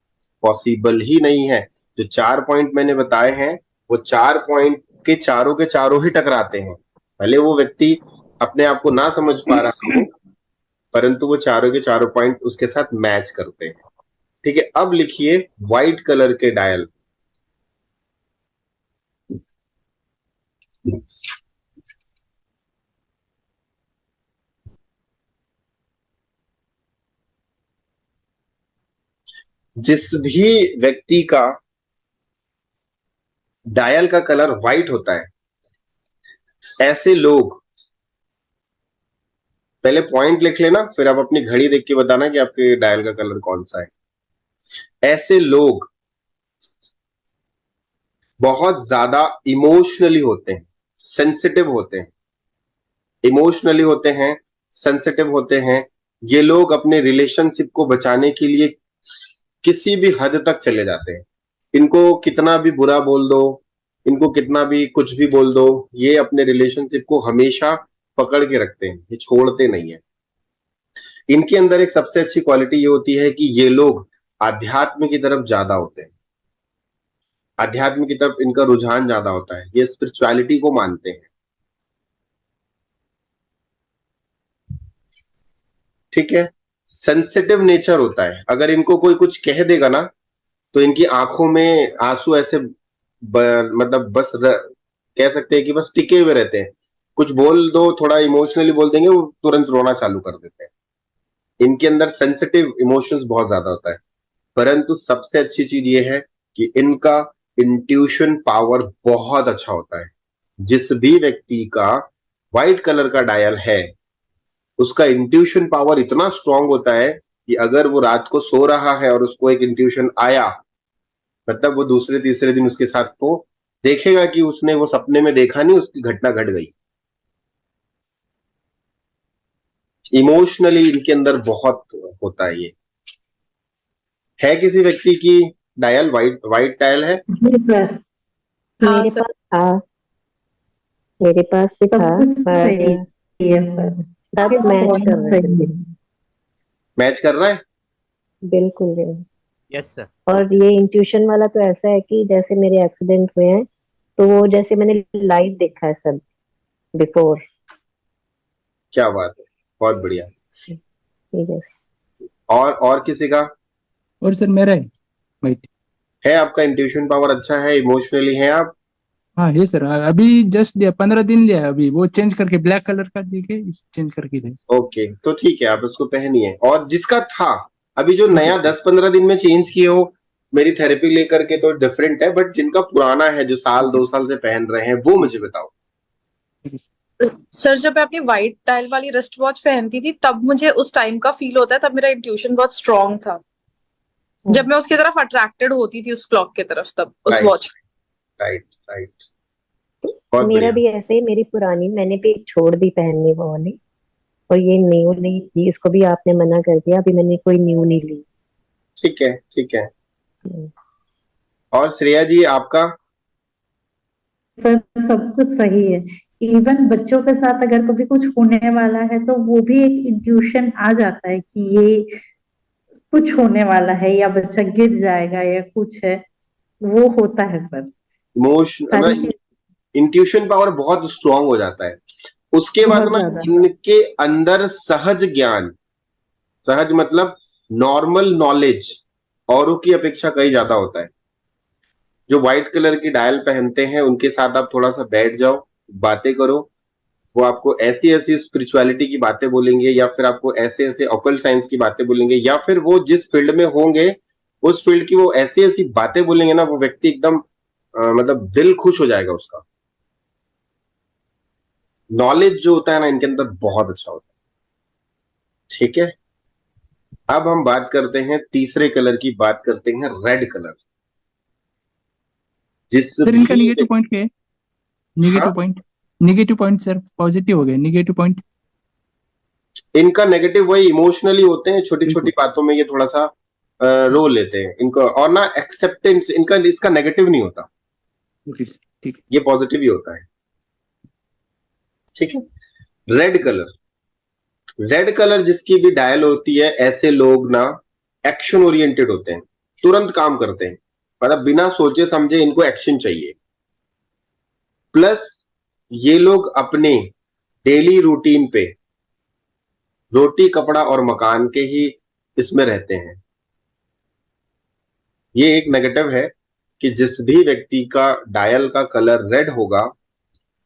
Speaker 1: पॉसिबल ही नहीं है। जो 4 पॉइंट मैंने बताए हैं, वो 4 पॉइंट के चारों ही टकराते हैं। भले वो व्यक्ति अपने आप को ना समझ पा रहा हो, परंतु वो चारों के चारों पॉइंट उसके साथ मैच करते हैं। ठीक है, अब लिखिए व्हाइट कलर के डायल। जिस भी व्यक्ति का डायल का कलर व्हाइट होता है, ऐसे लोग, पहले पॉइंट लिख लेना, फिर आप अपनी घड़ी देख के बताना कि आपके डायल का कलर कौन सा है। ऐसे लोग बहुत ज्यादा इमोशनली होते हैं, सेंसिटिव होते हैं, इमोशनली होते हैं, सेंसिटिव होते हैं। ये लोग अपने रिलेशनशिप को बचाने के लिए किसी भी हद तक चले जाते हैं। इनको कितना भी बुरा बोल दो, इनको कितना भी कुछ भी बोल दो, ये अपने रिलेशनशिप को हमेशा पकड़ के रखते हैं, ये छोड़ते नहीं है। इनके अंदर एक सबसे अच्छी क्वालिटी ये होती है कि ये लोग आध्यात्म की तरफ ज्यादा होते हैं, आध्यात्म की तरफ इनका रुझान ज्यादा होता है, ये स्पिरिचुअलिटी को मानते हैं। ठीक है, सेंसिटिव नेचर होता है। अगर इनको कोई कुछ कह देगा ना, तो इनकी आंखों में आंसू ऐसे मतलब बस कह सकते हैं कि बस टिके हुए रहते हैं। कुछ बोल दो, थोड़ा इमोशनली बोल देंगे, वो तुरंत रोना चालू कर देते हैं। इनके अंदर सेंसिटिव इमोशंस बहुत ज्यादा होता है। परंतु सबसे अच्छी चीज ये है कि इनका इंट्यूशन पावर बहुत अच्छा होता है। जिस भी व्यक्ति का व्हाइट कलर का डायल है, उसका इंट्यूशन पावर इतना स्ट्रांग होता है कि अगर वो रात को सो रहा है और उसको एक इंट्यूशन आया, मतलब वो दूसरे तीसरे दिन उसके साथ वो देखेगा कि उसने वो सपने में देखा नहीं, उसकी घटना घट गई। इमोशनली इनके अंदर बहुत होता है ये। है किसी व्यक्ति की डायल व्हाइट व्हाइट डायल है?
Speaker 7: जी सर।
Speaker 10: हाँ
Speaker 8: मेरे
Speaker 10: सर।
Speaker 8: पास था, मेरे पास भी
Speaker 7: सब
Speaker 8: था,
Speaker 7: कुछ
Speaker 8: पर
Speaker 7: सही है सर।
Speaker 8: सब
Speaker 7: आपके
Speaker 8: मैच
Speaker 7: बहुत
Speaker 8: कर रहे थे।
Speaker 7: सही है।
Speaker 1: मैच कर रहा है?
Speaker 8: बिल्कुल बिल्कुल।
Speaker 11: Yes sir.
Speaker 8: और ये इंट्यूशन वाला तो ऐसा है कि जैसे मेरे एक्सीडेंट हुए हैं, तो वो जैसे मैंने लाइव देखा है सब बिफोर।
Speaker 1: क्या बात है, बहुत बढ़िया।
Speaker 8: ठीक है।
Speaker 1: और किसी का
Speaker 5: और सर मेरा है वाइट।
Speaker 1: है? आपका इंट्यूशन पावर अच्छा है, इमोशनली है आप?
Speaker 5: हाँ है सर, अभी जस्ट 15 दिन लिया है, अभी वो चेंज करके ब्लैक कलर का देके चेंज करके दे।
Speaker 1: ओके, तो ठीक है, आप उसको पहनिए। और जिसका था अभी जो
Speaker 5: ओके
Speaker 1: नया 10-15 दिन में चेंज किए हो मेरी थेरेपी लेकर के, तो डिफरेंट है, बट जिनका पुराना है जो साल 2 साल से पहन रहे हैं वो मुझे बताओ।
Speaker 10: सर जब मैं अपनी व्हाइट डायल वाली रिस्ट वॉच पहनती थी तब मुझे उस टाइम का फील होता है, तब मेरा इंट्यूशन बहुत स्ट्रांग था, जब मैं उसकी तरफ अट्रैक्टेड होती थी उस क्लॉक की तरफ, तब उस
Speaker 1: राइट
Speaker 10: वॉच।
Speaker 1: राइट राइट,
Speaker 8: तो
Speaker 1: बहुत
Speaker 8: मेरा
Speaker 1: बढ़िया।
Speaker 8: भी ऐसे ही, मेरी पुरानी मैंने भी छोड़ दी पहननी वो वाली, और ये न्यू नहीं थी, इसको भी आपने मना कर दिया, अभी मैंने कोई न्यू नहीं ली।
Speaker 1: ठीक है ठीक है।
Speaker 8: हम्म।
Speaker 1: और श्रेया जी आपका?
Speaker 7: सर सब कुछ सही है। इवन बच्चों के साथ अगर कभी कुछ होने वाला है तो वो भी एक इंट्यूशन आ जाता है कि ये कुछ होने वाला है या बच्चा गिर जाएगा या कुछ है, वो होता है सर। सारी
Speaker 1: इमोशन,
Speaker 7: चीज
Speaker 1: इंट्यूशन पावर बहुत स्ट्रांग हो जाता है। उसके बाद
Speaker 7: बहुत
Speaker 1: ना
Speaker 7: ज्यादा।
Speaker 1: इनके अंदर सहज ज्ञान, सहज मतलब नॉर्मल नॉलेज औरों की अपेक्षा कहीं ज्यादा होता है। जो व्हाइट कलर की डायल पहनते हैं उनके साथ आप थोड़ा सा बैठ जाओ, बातें करो, वो आपको ऐसी ऐसी स्पिरिचुअलिटी की बातें बोलेंगे, या फिर आपको ऐसे ऐसे ऑकल्ट साइंस की बातें बोलेंगे, या फिर वो जिस फील्ड में होंगे उस फील्ड की वो ऐसी ऐसी बातें बोलेंगे ना, वो व्यक्ति एकदम मतलब दिल खुश हो जाएगा उसका। नॉलेज जो होता है ना इनके अंदर बहुत अच्छा होता है। ठीक है, अब हम बात करते हैं तीसरे कलर की, बात करते हैं रेड कलर। जिस
Speaker 5: सर इनका
Speaker 1: भी
Speaker 5: निगेटिव पॉइंट क्या है?
Speaker 1: हाँ,
Speaker 5: निगेटिव पॉइंट सर, पॉजिटिव हो गए, निगेटिव पॉइंट।
Speaker 1: इनका नेगेटिव वही इमोशनली होते हैं, छोटी छोटी
Speaker 5: बिल्कुल।
Speaker 1: बातों में ये थोड़ा सा रो लेते हैं इनको, और ना एक्सेप्टेंस इनका, इसका नेगेटिव नहीं होता,
Speaker 5: ओके ठीक
Speaker 1: ये पॉजिटिव ही होता है। ठीक है। रेड कलर, रेड कलर जिसकी भी डायल होती है, ऐसे लोग ना एक्शन ओरिएंटेड होते हैं, तुरंत काम करते हैं, मतलब बिना सोचे समझे इनको एक्शन चाहिए। प्लस ये लोग अपने डेली रूटीन पे रोटी कपड़ा और मकान के ही इसमें रहते हैं। ये एक नेगेटिव है कि जिस भी व्यक्ति का डायल का कलर रेड होगा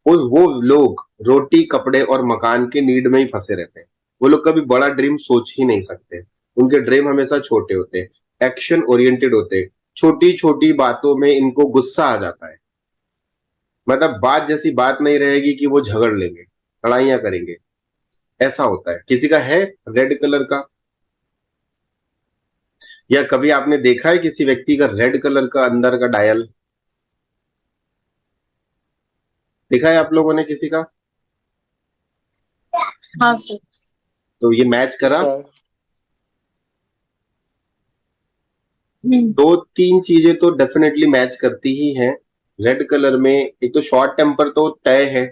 Speaker 1: उस वो लोग रोटी कपड़े और मकान के नीड में ही फंसे रहते हैं। वो लोग कभी बड़ा ड्रीम सोच ही नहीं सकते, उनके ड्रीम हमेशा छोटे होते हैं, एक्शन ओरिएंटेड होते हैं। छोटी छोटी बातों में इनको गुस्सा आ जाता है, मतलब बात जैसी बात नहीं रहेगी कि वो झगड़ लेंगे, लड़ाइयां करेंगे, ऐसा होता है। किसी का है रेड कलर का, या कभी आपने देखा है किसी व्यक्ति का रेड कलर का अंदर का डायल? देखा है आप लोगों ने किसी का?
Speaker 10: हाँ सर।
Speaker 1: तो ये मैच करा।
Speaker 6: सर
Speaker 1: दो तीन चीजें तो डेफिनेटली मैच करती ही हैं रेड कलर में। एक तो शॉर्ट टेम्पर तो तय है,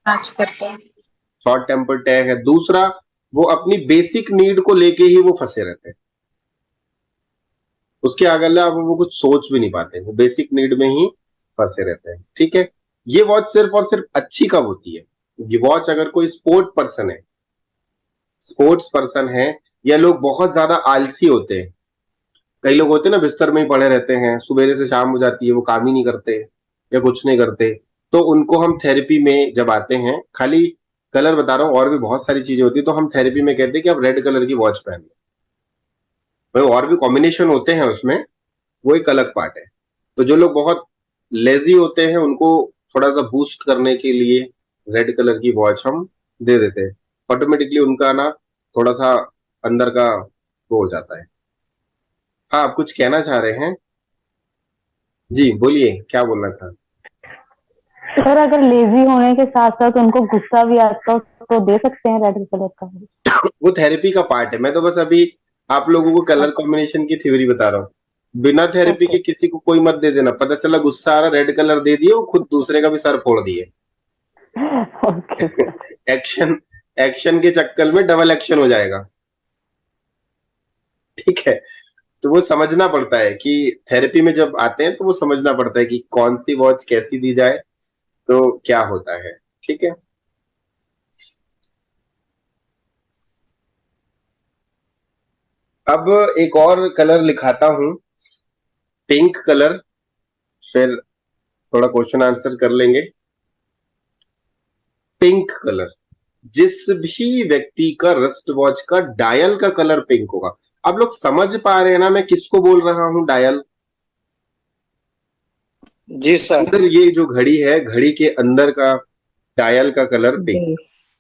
Speaker 10: मैच करता है।
Speaker 1: शॉर्ट टेम्पर तय है। दूसरा, वो अपनी बेसिक नीड को लेके ही वो फंसे रहते हैं, उसके अगला वो कुछ सोच भी नहीं पाते, वो बेसिक नीड में ही फंसे रहते हैं। ठीक है। ये वॉच सिर्फ और सिर्फ अच्छी कब होती है? ये वॉच अगर कोई स्पोर्ट्स पर्सन है, या लोग बहुत ज्यादा आलसी होते हैं, कई लोग होते हैं ना बिस्तर में ही पड़े रहते हैं, सुबह से शाम हो जाती है वो काम ही नहीं करते या कुछ नहीं करते, तो उनको हम थेरेपी में जब आते हैं, खाली कलर बता रहा हूँ और भी बहुत सारी चीजें होती है, तो हम थेरेपी में कहते हैं कि आप रेड कलर की वॉच पहन लो। भाई और भी कॉम्बिनेशन होते हैं उसमें, वो एक अलग पार्ट है। तो जो लोग बहुत लेजी होते हैं उनको थोड़ा सा बूस्ट करने के लिए रेड कलर की वॉच हम दे देते हैं, ऑटोमेटिकली उनका ना थोड़ा सा अंदर का वो हो जाता है। हाँ, आप कुछ कहना चाह रहे हैं? जी बोलिए, क्या बोलना था?
Speaker 4: सर अगर लेजी होने के साथ साथ उनको गुस्सा भी आता हो तो दे सकते हैं रेड कलर का?
Speaker 1: वो थेरेपी का पार्ट है, मैं तो बस अभी आप लोगों को कलर कॉम्बिनेशन की थ्योरी बता रहा हूँ। बिना थेरेपी के
Speaker 4: ओके
Speaker 1: किसी को कोई मत दे देना, पता चला गुस्सा आ रहा, रेड कलर दे दिए, वो खुद दूसरे का भी सर फोड़ दिए।
Speaker 4: Okay sir.
Speaker 1: एक्शन, एक्शन के चक्कर में डबल एक्शन हो जाएगा। ठीक है। तो वो समझना पड़ता है कि थेरेपी में जब आते हैं तो वो समझना पड़ता है कि कौन सी वॉच कैसी दी जाए तो क्या होता है। ठीक है। अब एक और कलर लिखाता हूं, पिंक कलर, फिर थोड़ा क्वेश्चन आंसर कर लेंगे। पिंक कलर, जिस भी व्यक्ति का रिस्ट वॉच का डायल का कलर पिंक होगा। आप लोग समझ पा रहे हैं ना मैं किसको बोल रहा हूं? डायल,
Speaker 6: जी सर।
Speaker 1: अंदर ये जो घड़ी है, घड़ी के अंदर का डायल का कलर पिंक।
Speaker 8: बेस।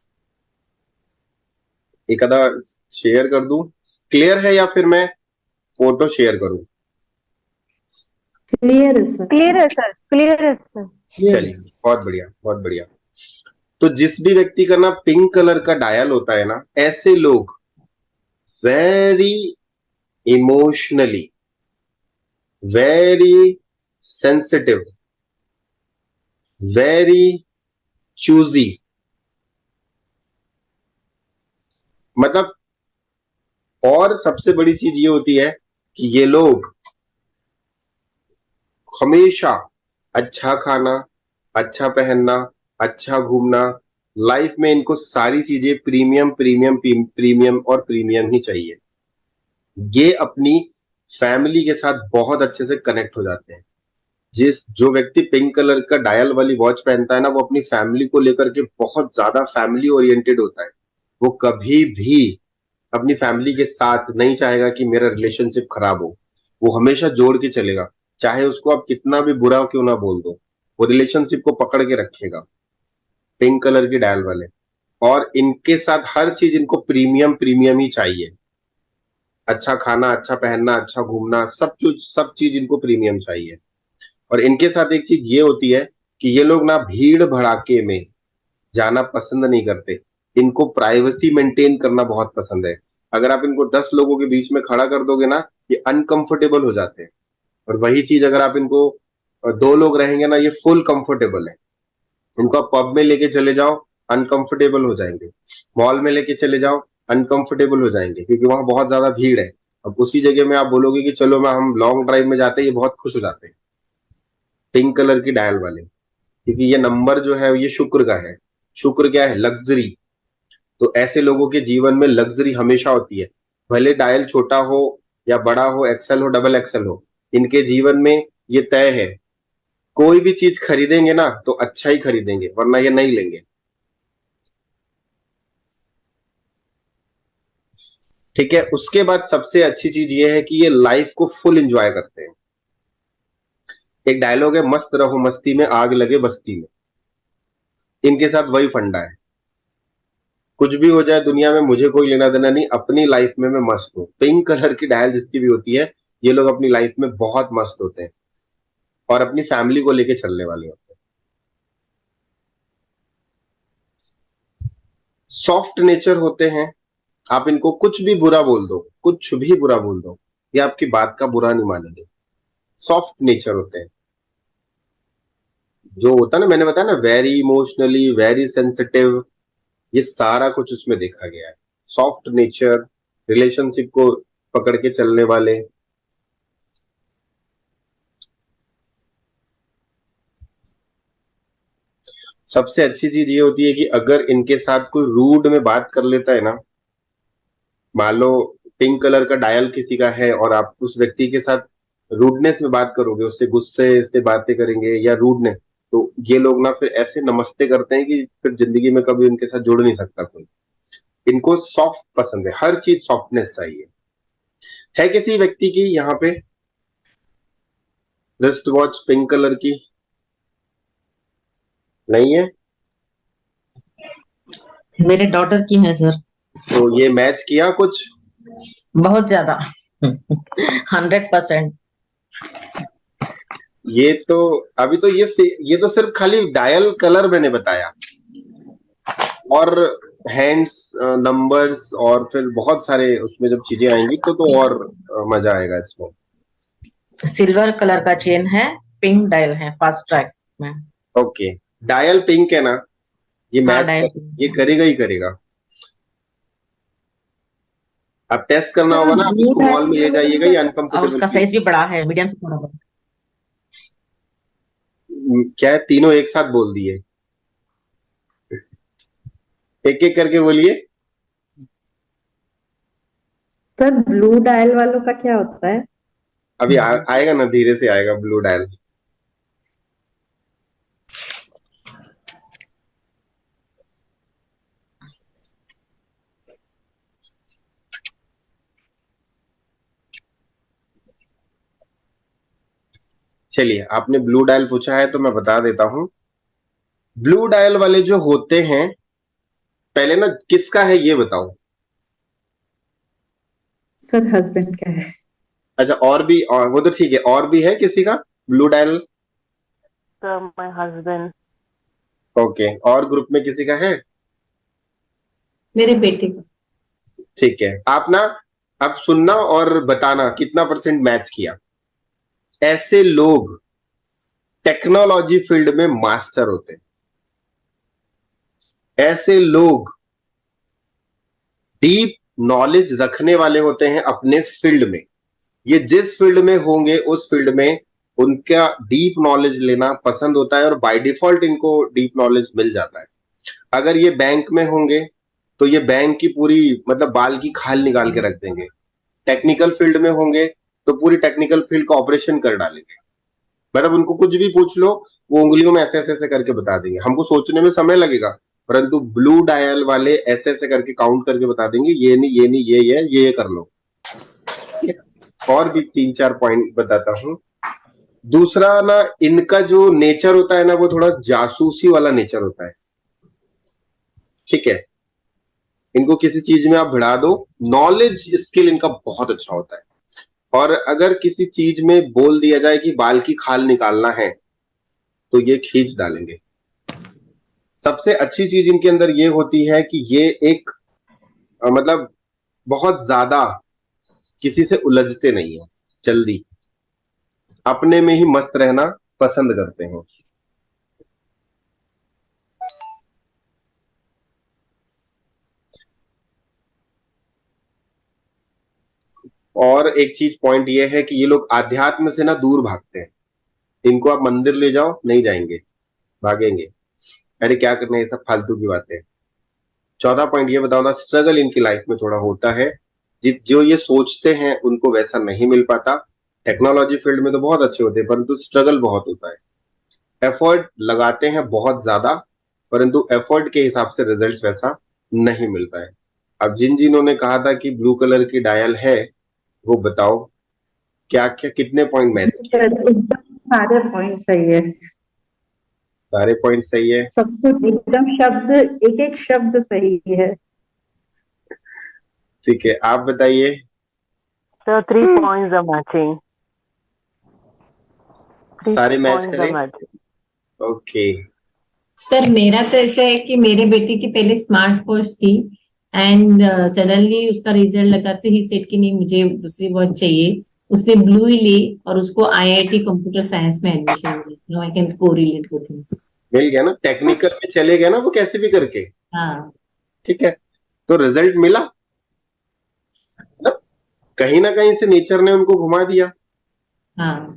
Speaker 1: एक आधा शेयर कर दूं, क्लियर है या फिर मैं फोटो शेयर करूं?
Speaker 7: क्लियर है सर।
Speaker 4: क्लियर है सर, क्लियर है सर।
Speaker 1: चलिए, बहुत बढ़िया, बहुत बढ़िया। तो जिस भी व्यक्ति का ना पिंक कलर का डायल होता है ना, ऐसे लोग very emotionally, very sensitive, very choosy, मतलब, और सबसे बड़ी चीज ये होती है कि ये लोग हमेशा अच्छा खाना, अच्छा पहनना, अच्छा घूमना, लाइफ में इनको सारी चीजें प्रीमियम प्रीमियम प्रीमियम और प्रीमियम ही चाहिए। ये अपनी फैमिली के साथ बहुत अच्छे से कनेक्ट हो जाते हैं। जो व्यक्ति पिंक कलर का डायल वाली वॉच पहनता है ना, वो अपनी फैमिली को लेकर के बहुत ज्यादा फैमिली ओरिएंटेड होता है। वो कभी भी अपनी फैमिली के साथ नहीं चाहेगा कि मेरा रिलेशनशिप खराब हो। वो हमेशा जोड़ के चलेगा, चाहे उसको आप कितना भी बुरा क्यों ना बोल दो, वो रिलेशनशिप को पकड़ के रखेगा। पिंक कलर की डायल वाले, और इनके साथ हर चीज इनको प्रीमियम प्रीमियम ही चाहिए। अच्छा खाना, अच्छा पहनना, अच्छा घूमना, सब चीज इनको प्रीमियम चाहिए। और इनके साथ एक चीज ये होती है कि ये लोग ना भीड़ भड़ाके में जाना पसंद नहीं करते। इनको प्राइवेसी मेंटेन करना बहुत पसंद है। अगर आप इनको 10 लोगों के बीच में खड़ा कर दोगे ना, ये अनकंफर्टेबल हो जाते हैं। और वही चीज अगर आप इनको 2 लोग रहेंगे ना, ये फुल कंफर्टेबल है। इनको आप पब में लेके चले जाओ, अनकंफर्टेबल हो जाएंगे। मॉल में लेके चले जाओ, अनकंफर्टेबल हो जाएंगे, क्योंकि वहां बहुत ज्यादा भीड़ है। अब उसी जगह में आप बोलोगे कि चलो मैं हम लॉन्ग ड्राइव में जाते हैं, ये बहुत खुश हो जाते हैं। पिंक कलर की डायल वाले, क्योंकि ये नंबर जो है ये शुक्र का है। शुक्र क्या है? लग्जरी। तो ऐसे लोगों के जीवन में लग्जरी हमेशा होती है। भले डायल छोटा हो या बड़ा हो, एक्सेल हो, डबल एक्सेल हो, इनके जीवन में ये तय है। कोई भी चीज खरीदेंगे ना तो अच्छा ही खरीदेंगे, वरना ये नहीं लेंगे। ठीक है। उसके बाद सबसे अच्छी चीज ये है कि ये लाइफ को फुल एंजॉय करते हैं। एक डायलॉग है, मस्त रहो मस्ती में, आग लगे बस्ती में। इनके साथ वही फंडा है। कुछ भी हो जाए दुनिया में, मुझे कोई लेना देना नहीं, अपनी लाइफ में मैं मस्त हूँ। पिंक कलर की डायल जिसकी भी होती है, ये लोग अपनी लाइफ में बहुत मस्त होते हैं और अपनी फैमिली को लेके चलने वाले होते हैं। सॉफ्ट नेचर होते हैं। आप इनको कुछ भी बुरा बोल दो, कुछ भी बुरा बोल दो, ये आपकी बात का बुरा नहीं मानेंगे। सॉफ्ट नेचर होते हैं। जो होता है ना, मैंने बताया ना, वेरी इमोशनली, वेरी सेंसिटिव, ये सारा कुछ उसमें देखा गया है। सॉफ्ट नेचर, रिलेशनशिप को पकड़ के चलने वाले। सबसे अच्छी चीज ये होती है कि अगर इनके साथ कोई रूड में बात कर लेता है ना, मान लो पिंक कलर का डायल किसी का है और आप उस व्यक्ति के साथ रूडनेस में बात करोगे, उससे गुस्से से बातें करेंगे या रूडनेस, तो ये लोग ना फिर ऐसे नमस्ते करते हैं कि फिर जिंदगी में कभी उनके साथ जुड़ नहीं सकता कोई। इनको सॉफ्ट पसंद है, हर चीज सॉफ्टनेस चाहिए। है किसी व्यक्ति की यहाँ पे रिस्ट वॉच पिंक कलर की? नहीं है?
Speaker 11: मेरे डॉटर की है सर।
Speaker 1: तो ये मैच किया कुछ?
Speaker 11: बहुत ज्यादा 100%।
Speaker 1: ये तो अभी तो ये तो सिर्फ खाली डायल कलर मैंने बताया, और हैंड्स, नंबर्स, और फिर बहुत सारे उसमें जब चीजें आएंगी तो और मजा आएगा इसमें।
Speaker 11: सिल्वर कलर का चेन है, पिंक डायल है फास्ट ट्रैक में।
Speaker 1: ओके, डायल पिंक है ना, ये
Speaker 11: हाँ,
Speaker 1: मैच
Speaker 11: डायल
Speaker 1: ये करेगा ही करेगा। अब टेस्ट करना होगा ना, आप इसको मॉल में ले जाइएगा, ये
Speaker 11: और
Speaker 1: अनकंफर्टेबल
Speaker 11: उसका साइज भी बड़ा है, मीडियम से थोड़ा बड़ा।
Speaker 1: क्या है, तीनों एक साथ बोल दिए? एक एक करके बोलिए।
Speaker 7: सर ब्लू डायल वालों का क्या होता है?
Speaker 1: अभी आएगा ना, धीरे से आएगा ब्लू डायल। चलिए, आपने ब्लू डायल पूछा है तो मैं बता देता हूं। ब्लू डायल वाले जो होते हैं, पहले ना किसका है ये बताओ।
Speaker 7: सर हस्बैंड का है।
Speaker 1: अच्छा, और वो तो ठीक है, और भी है किसी का blue dial?
Speaker 12: Sir my husband.
Speaker 1: Okay, और ग्रुप में किसी का है?
Speaker 11: मेरे बेटे का।
Speaker 1: ठीक है, आप ना अब सुनना और बताना कितना परसेंट मैच किया। ऐसे लोग टेक्नोलॉजी फील्ड में मास्टर होते हैं। ऐसे लोग डीप नॉलेज रखने वाले होते हैं अपने फील्ड में। ये जिस फील्ड में होंगे उस फील्ड में उनका डीप नॉलेज लेना पसंद होता है और बाय डिफॉल्ट इनको डीप नॉलेज मिल जाता है। अगर ये बैंक में होंगे तो ये बैंक की पूरी मतलब बाल की खाल निकाल के रख देंगे। टेक्निकल फील्ड में होंगे तो पूरी टेक्निकल फील्ड का ऑपरेशन कर डालेंगे। मतलब उनको कुछ भी पूछ लो, वो उंगलियों में ऐसे ऐसे करके बता देंगे। हमको सोचने में समय लगेगा, परंतु ब्लू डायल वाले ऐसे ऐसे करके काउंट करके बता देंगे, ये नहीं ये नहीं ये कर लो। और भी 3-4 पॉइंट बताता हूं। दूसरा ना, इनका जो नेचर होता है ना, वो थोड़ा जासूसी वाला नेचर होता है। ठीक है, इनको किसी चीज में आप भिड़ा दो, नॉलेज स्किल इनका बहुत अच्छा होता है। और अगर किसी चीज में बोल दिया जाए कि बाल की खाल निकालना है तो ये खींच डालेंगे। सबसे अच्छी चीज इनके अंदर ये होती है कि ये एक मतलब बहुत ज्यादा किसी से उलझते नहीं है, जल्दी अपने में ही मस्त रहना पसंद करते हैं। और एक चीज पॉइंट ये है कि ये लोग आध्यात्म से ना दूर भागते हैं। इनको आप मंदिर ले जाओ, नहीं जाएंगे, भागेंगे, अरे क्या करना है, ये सब फालतू की बातें। 14 पॉइंट ये बताओ ना, स्ट्रगल इनकी लाइफ में थोड़ा होता है। जो ये सोचते हैं उनको वैसा नहीं मिल पाता। टेक्नोलॉजी फील्ड में तो बहुत अच्छे होते हैं, परंतु स्ट्रगल बहुत होता है। एफर्ट लगाते हैं बहुत ज्यादा, परंतु एफर्ट के हिसाब से रिजल्ट वैसा नहीं मिलता है। अब जिन्होंने कहा था कि ब्लू कलर की डायल है, वो बताओ क्या क्या कितने पॉइंट मैच किए?
Speaker 7: एकदम सारे पॉइंट सही है।
Speaker 1: सारे पॉइंट सही है,
Speaker 7: सब कुछ एकदम, शब्द एक एक शब्द सही है।
Speaker 1: ठीक है, आप बताइए।
Speaker 12: Sir 3 points are matching.
Speaker 1: सारे मैच करें? ओके।
Speaker 13: सर मेरा तो ऐसा है कि मेरे बेटे की पहले स्मार्ट वॉच थी एंड सडनली उसका रिजल्ट लगाते ही सेट कि नहीं मुझे दूसरी वॉच चाहिए। उसने ब्लू ही ली और उसको आईआईटी कंप्यूटर साइंस में एडमिशन मिला। I can correlate with things.
Speaker 1: मिल गया ना, टेक्निकल में चले गए ना वो कैसे भी करके।
Speaker 13: हाँ
Speaker 1: ठीक है, तो रिजल्ट मिला ना, कहीं ना कहीं से नेचर ने उनको घुमा दिया।
Speaker 13: हाँ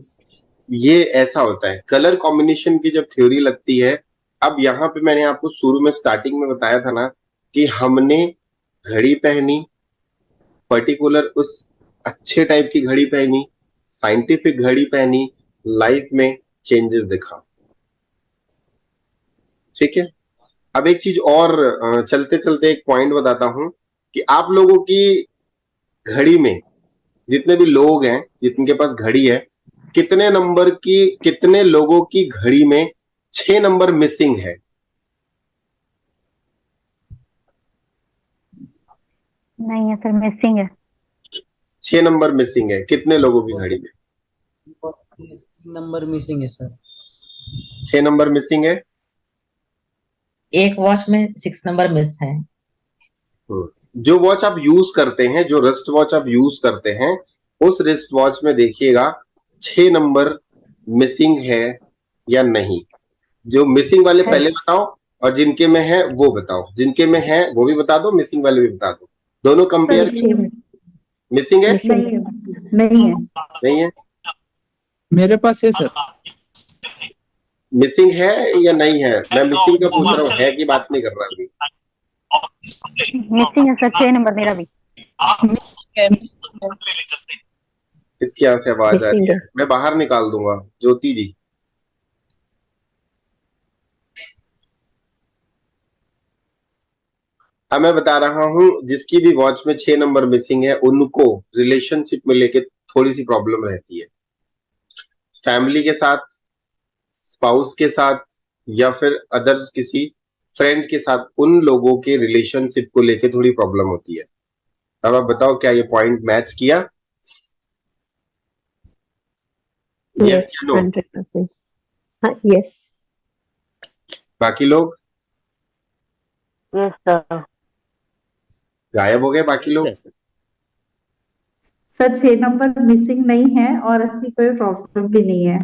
Speaker 1: ये ऐसा होता है कलर कॉम्बिनेशन की जब थ्योरी लगती है। अब यहाँ पे मैंने आपको शुरू में स्टार्टिंग में बताया था ना कि हमने घड़ी पहनी, पर्टिकुलर उस अच्छे टाइप की घड़ी पहनी, साइंटिफिक घड़ी पहनी, लाइफ में चेंजेस दिखा। ठीक है, अब एक चीज और चलते चलते एक पॉइंट बताता हूं कि आप लोगों की घड़ी में जितने भी लोग हैं, जिनके पास घड़ी है, कितने लोगों की घड़ी में 6 नंबर मिसिंग है?
Speaker 4: नहीं है सर, मिसिंग है।
Speaker 1: 6 नंबर मिसिंग है, कितने लोगों की घड़ी में
Speaker 14: नंबर मिसिंग है सर?
Speaker 1: 6 नंबर मिसिंग है।
Speaker 11: एक वॉच में 6 नंबर मिस है।
Speaker 1: जो वॉच आप यूज करते हैं, जो रिस्ट वॉच आप यूज करते हैं, उस रिस्ट वॉच में देखिएगा 6 नंबर मिसिंग है या नहीं। जो मिसिंग वाले पहले बताओ और जिनके में है वो बताओ। जिनके में है वो भी बता दो, मिसिंग वाले भी बता दो, दोनों कंपेयर। मिसिंग है?
Speaker 7: नहीं है।
Speaker 5: मेरे पास है सर।
Speaker 1: मिसिंग है या नहीं है? मैं मिसिंग का पूछ रहा हूँ, है की बात नहीं कर रहा अभी।
Speaker 4: मिसिंग है सर, 6 नंबर मेरा भी।
Speaker 1: इसकी यहाँ से आवाज आ रही है, मैं बाहर निकाल दूंगा। ज्योति जी, अब मैं बता रहा हूं, जिसकी भी वॉच में 6 नंबर मिसिंग है उनको रिलेशनशिप में लेके थोड़ी सी प्रॉब्लम रहती है। फैमिली के साथ, स्पाउस के साथ, या फिर अदर किसी फ्रेंड के साथ, उन लोगों के रिलेशनशिप को लेके थोड़ी प्रॉब्लम होती है। अब आप बताओ क्या ये पॉइंट मैच किया?
Speaker 8: यस, 100%। हाँ, यस।
Speaker 1: बाकी लोग
Speaker 12: Yes, sir.
Speaker 1: गायब हो गए बाकी लोग?
Speaker 7: सर 6 नंबर मिसिंग नहीं है और ऐसी कोई प्रॉब्लम भी नहीं है।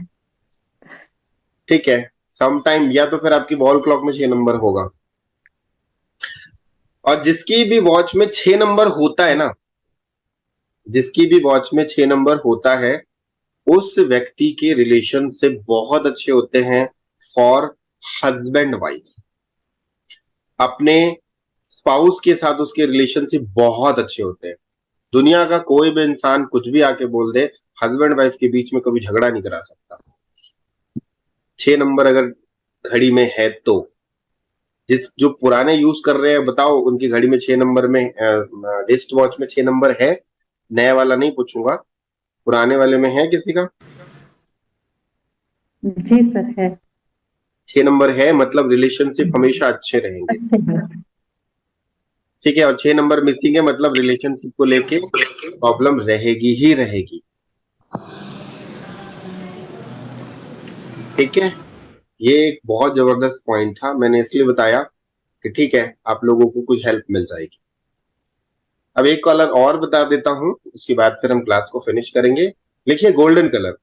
Speaker 1: ठीक है, सम टाइम या तो फिर आपकी वॉल क्लॉक में 6 नंबर होगा। और जिसकी भी वॉच में 6 नंबर होता है ना, जिसकी भी वॉच में 6 नंबर होता है, उस व्यक्ति के रिलेशनशिप बहुत अच्छे होते हैं फॉर हस्बैंड वाइफ। अपने स्पाउस के साथ उसके रिलेशनशिप बहुत अच्छे होते हैं। दुनिया का कोई भी इंसान कुछ भी आके बोल दे, हस्बैंड वाइफ के बीच में कभी झगड़ा नहीं करा सकता। 6 नंबर अगर घड़ी में है तो, जो पुराने यूज कर रहे हैं, बताओ उनकी घड़ी में 6 नंबर में, रिस्ट वॉच में 6 नंबर है? नया वाला नहीं पूछूंगा, पुराने वाले में है किसी का?
Speaker 7: जी सर है।
Speaker 1: 6 नंबर है, मतलब रिलेशनशिप हमेशा अच्छे रहेंगे। ठीक है, और 6 नंबर मिसिंग है, मतलब रिलेशनशिप को लेके प्रॉब्लम रहेगी ही रहेगी। ठीक है, ये एक बहुत जबरदस्त पॉइंट था, मैंने इसलिए बताया कि ठीक है, आप लोगों को कुछ हेल्प मिल जाएगी। अब एक कलर और बता देता हूं, उसके बाद फिर हम क्लास को फिनिश करेंगे। लिखिए गोल्डन कलर।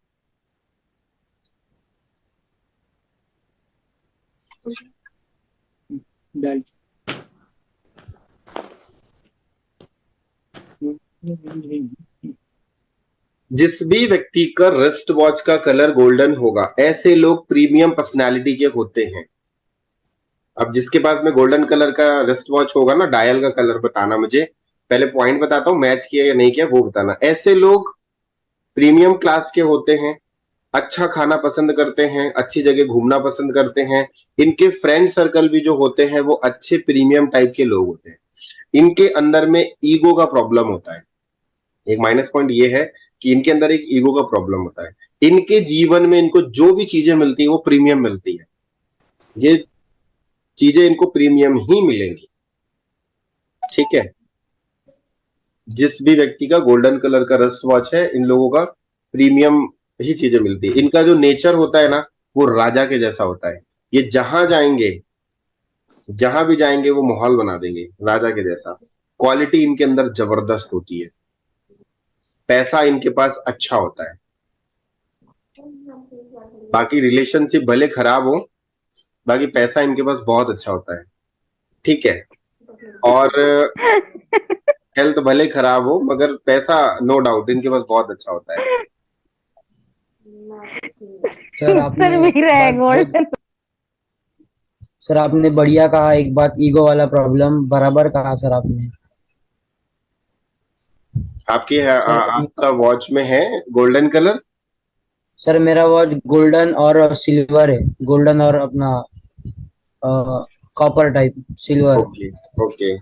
Speaker 1: जिस भी व्यक्ति का रिस्ट वॉच का कलर गोल्डन होगा, ऐसे लोग प्रीमियम पर्सनालिटी के होते हैं। अब जिसके पास में गोल्डन कलर का रिस्ट वॉच होगा ना, डायल का कलर बताना मुझे, पहले पॉइंट बताता हूं, मैच किया या नहीं किया वो बताना। ऐसे लोग प्रीमियम क्लास के होते हैं, अच्छा खाना पसंद करते हैं, अच्छी जगह घूमना पसंद करते हैं। इनके फ्रेंड सर्कल भी जो होते हैं वो अच्छे प्रीमियम टाइप के लोग होते हैं। इनके अंदर में ईगो का प्रॉब्लम होता है। एक माइनस पॉइंट ये है कि इनके अंदर एक ईगो का प्रॉब्लम होता है। इनके जीवन में इनको जो भी चीजें मिलती है वो प्रीमियम मिलती है। ये चीजें इनको प्रीमियम ही मिलेंगी। ठीक है, जिस भी व्यक्ति का गोल्डन कलर का रिस्ट वॉच है, इन लोगों का प्रीमियम ही चीजें मिलती है। इनका जो नेचर होता है ना, वो राजा के जैसा होता है। ये जहां जाएंगे, जहां भी जाएंगे वो माहौल बना देंगे राजा के जैसा। क्वालिटी इनके अंदर जबरदस्त होती है। पैसा इनके पास अच्छा होता है। बाकी रिलेशनशिप भले खराब हो, बाकी पैसा इनके पास बहुत अच्छा होता है। ठीक है, और हेल्थ भले खराब हो, मगर पैसा नो डाउट इनके पास बहुत अच्छा होता है।
Speaker 14: सर आपने बढ़िया कहा। एक बात, ईगो वाला प्रॉब्लम बराबर कहा सर आपने।
Speaker 1: आपका वॉच में है गोल्डन कलर?
Speaker 14: सर मेरा वॉच गोल्डन और सिल्वर है, गोल्डन और अपना copper type silver.
Speaker 1: Okay okay,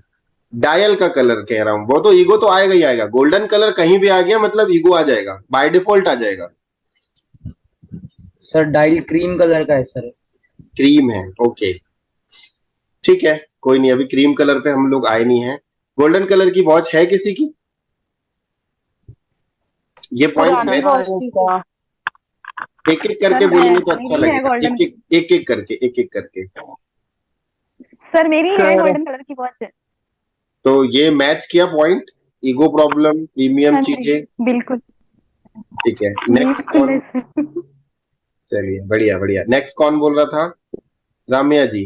Speaker 1: dial का कलर कह रहा हूं, वो तो ईगो तो आएगा ही आएगा। गोल्डन कलर कहीं भी आ गया मतलब ईगो आ जाएगा, बाय डिफॉल्ट आ जाएगा।
Speaker 14: सर डायल क्रीम कलर का है सर।
Speaker 1: क्रीम है, ओके ठीक है, कोई नहीं, अभी क्रीम कलर पे हम लोग आए नहीं हैं। गोल्डन कलर की वॉच है किसी की? ये पॉइंट है, एक एक करके बोलेंगे तो अच्छा लगेगा। एक एक करके।
Speaker 4: सर मेरी है गोल्डन कलर की वॉच।
Speaker 1: तो ये मैच किया पॉइंट, ईगो प्रॉब्लम, प्रीमियम चीजें।
Speaker 4: बिल्कुल
Speaker 1: ठीक है, नेक्स्ट कौन? चलिए बढ़िया बढ़िया। नेक्स्ट कौन बोल रहा था? रामिया जी।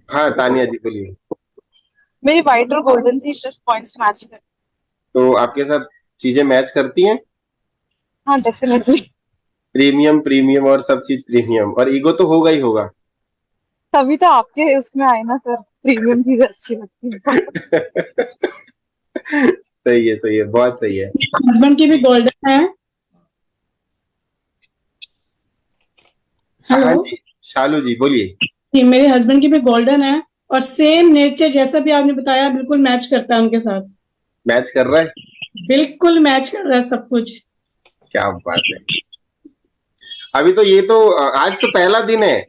Speaker 1: हाँ तानिया जी बोलिए।
Speaker 10: मेरी व्हाइट और गोल्डन थी, प्लस पॉइंट्स मैच कर।
Speaker 1: तो आपके साथ चीजें मैच करती हैं?
Speaker 10: हाँ डेफिनेटली।
Speaker 1: प्रीमियम प्रीमियम और सब चीज प्रीमियम, और ईगो तो होगा ही होगा।
Speaker 10: तभी तो आपके उसमें आए ना सर, प्रीमियम चीजें अच्छी लगती है।
Speaker 1: सही है, बहुत सही है।
Speaker 15: हस्बैंड की भी गोल्डन है। हेलो।
Speaker 1: हाँ जी शालू जी बोलिए।
Speaker 15: मेरे हस्बैंड की भी गोल्डन है और सेम नेचर जैसा भी आपने बताया बिल्कुल मैच करता है उनके साथ।
Speaker 1: मैच कर रहा है?
Speaker 15: बिल्कुल मैच कर रहा है सब कुछ।
Speaker 1: क्या बात है। अभी तो ये तो आज तो पहला दिन है,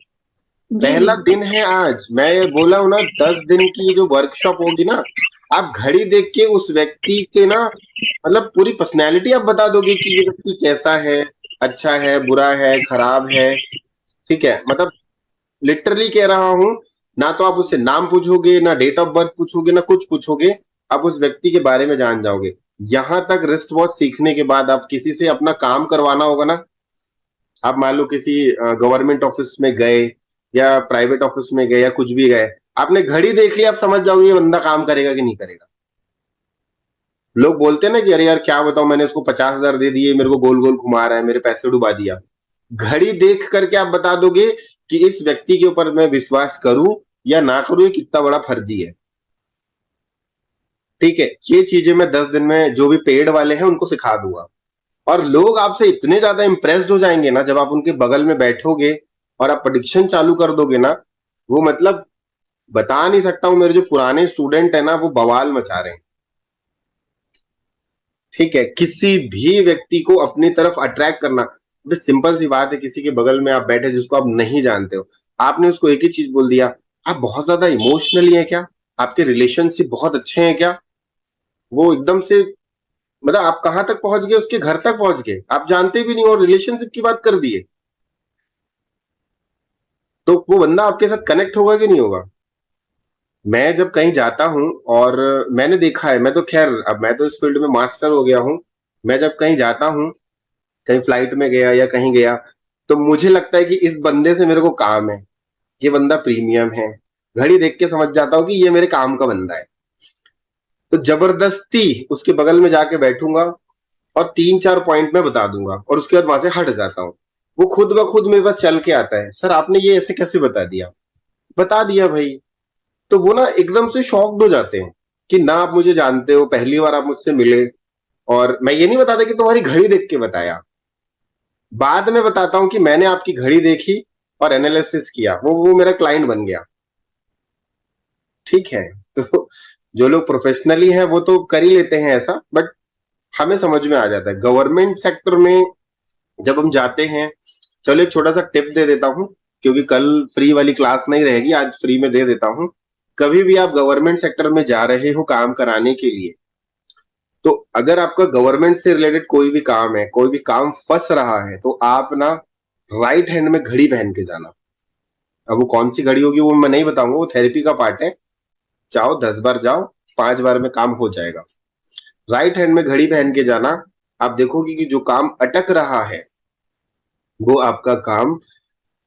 Speaker 1: पहला दिन है आज। मैं ये बोला हूं ना 10 दिन की जो वर्कशॉप होगी ना, आप घड़ी देख के उस व्यक्ति के ना मतलब पूरी पर्सनैलिटी आप बता दोगे कि ये व्यक्ति कैसा है, अच्छा है, बुरा है, खराब है। ठीक है, मतलब लिटरली कह रहा हूं, ना तो आप उससे नाम पूछोगे, ना डेट ऑफ बर्थ पूछोगे, ना कुछ पूछोगे, आप उस व्यक्ति के बारे में जान जाओगे। यहां तक रिस्ट वॉच सीखने के बाद आप किसी से अपना काम करवाना होगा ना, आप मान लो किसी गवर्नमेंट ऑफिस में गए या प्राइवेट ऑफिस में गए या कुछ भी गए, आपने घड़ी देख ली, आप समझ जाओगे ये बंदा काम करेगा कि नहीं करेगा। लोग बोलते हैं ना कि अरे यार क्या बताऊं, मैंने उसको 50,000 दे दिए, मेरे को गोल गोल घुमा रहा है, मेरे पैसे डुबा दिया। घड़ी देख करके आप बता दोगे कि इस व्यक्ति के ऊपर मैं विश्वास करूं या ना करूं, ये कितना बड़ा फर्जी है। ठीक है, ये चीजें मैं 10 दिन में जो भी पेड वाले हैं उनको सिखा दूंगा। और लोग आपसे इतने ज्यादा इंप्रेस्ड हो जाएंगे ना जब आप उनके बगल में बैठोगे और आप प्रेडिक्शन चालू कर दोगे ना, वो मतलब बता नहीं सकता हूं। मेरे जो पुराने स्टूडेंट है ना, वो बवाल मचा रहे हैं। ठीक है, किसी भी व्यक्ति को अपनी तरफ अट्रैक्ट करना, सिंपल सी बात है। किसी के बगल में आप बैठे जिसको आप नहीं जानते हो, आपने उसको एक ही चीज बोल दिया, आप बहुत ज्यादा इमोशनली है क्या, आपके रिलेशनशिप बहुत अच्छे हैं क्या, वो एकदम से मतलब आप कहां तक पहुंच गए, उसके घर तक पहुंच गए, आप जानते भी नहीं और रिलेशनशिप की बात कर दिए। तो वो बंदा आपके साथ कनेक्ट होगा कि नहीं होगा। मैं जब कहीं जाता हूं, और मैंने देखा है, मैं तो खैर अब मैं तो इस फील्ड में मास्टर हो गया हूं, मैं जब कहीं जाता हूं, कहीं फ्लाइट में गया या कहीं गया, तो मुझे लगता है कि इस बंदे से मेरे को काम है, ये बंदा प्रीमियम है। घड़ी देख के समझ जाता हूं कि ये मेरे काम का बंदा है। तो जबरदस्ती उसके बगल में जाके बैठूंगा और 3-4 पॉइंट में बता दूंगा और उसके बाद वहां से हट जाता हूं। वो खुद ब खुद मेरे पास चल के आता है, सर आपने ये ऐसे कैसे बता दिया। बता दिया भाई। तो वो ना एकदम से शॉक्ड हो जाते हैं कि ना आप मुझे जानते हो, पहली बार आप मुझसे मिले। और मैं ये नहीं बताता कि तुम्हारी घड़ी देख के बताया, बाद में बताता हूं कि मैंने आपकी घड़ी देखी और एनालिसिस किया, वो मेरा क्लाइंट बन गया। ठीक है, तो जो लोग प्रोफेशनली हैं वो तो कर ही लेते हैं ऐसा, बट हमें समझ में आ जाता है। गवर्नमेंट सेक्टर में जब हम जाते हैं, चलो एक छोटा सा टिप दे देता हूं, क्योंकि कल फ्री वाली क्लास नहीं रहेगी, आज फ्री में दे देता हूं। कभी भी आप गवर्नमेंट सेक्टर में जा रहे हो काम कराने के लिए, तो अगर आपका गवर्नमेंट से रिलेटेड कोई भी काम है, कोई भी काम फंस रहा है, तो आप ना राइट हैंड में घड़ी पहन के जाना। अब वो कौन सी घड़ी होगी वो मैं नहीं बताऊंगा, वो थेरेपी का पार्ट है। जाओ 10 बार जाओ, 5 बार में काम हो जाएगा। राइट हैंड में घड़ी पहन के जाना, आप देखोगे कि जो काम अटक रहा है, वो आपका काम,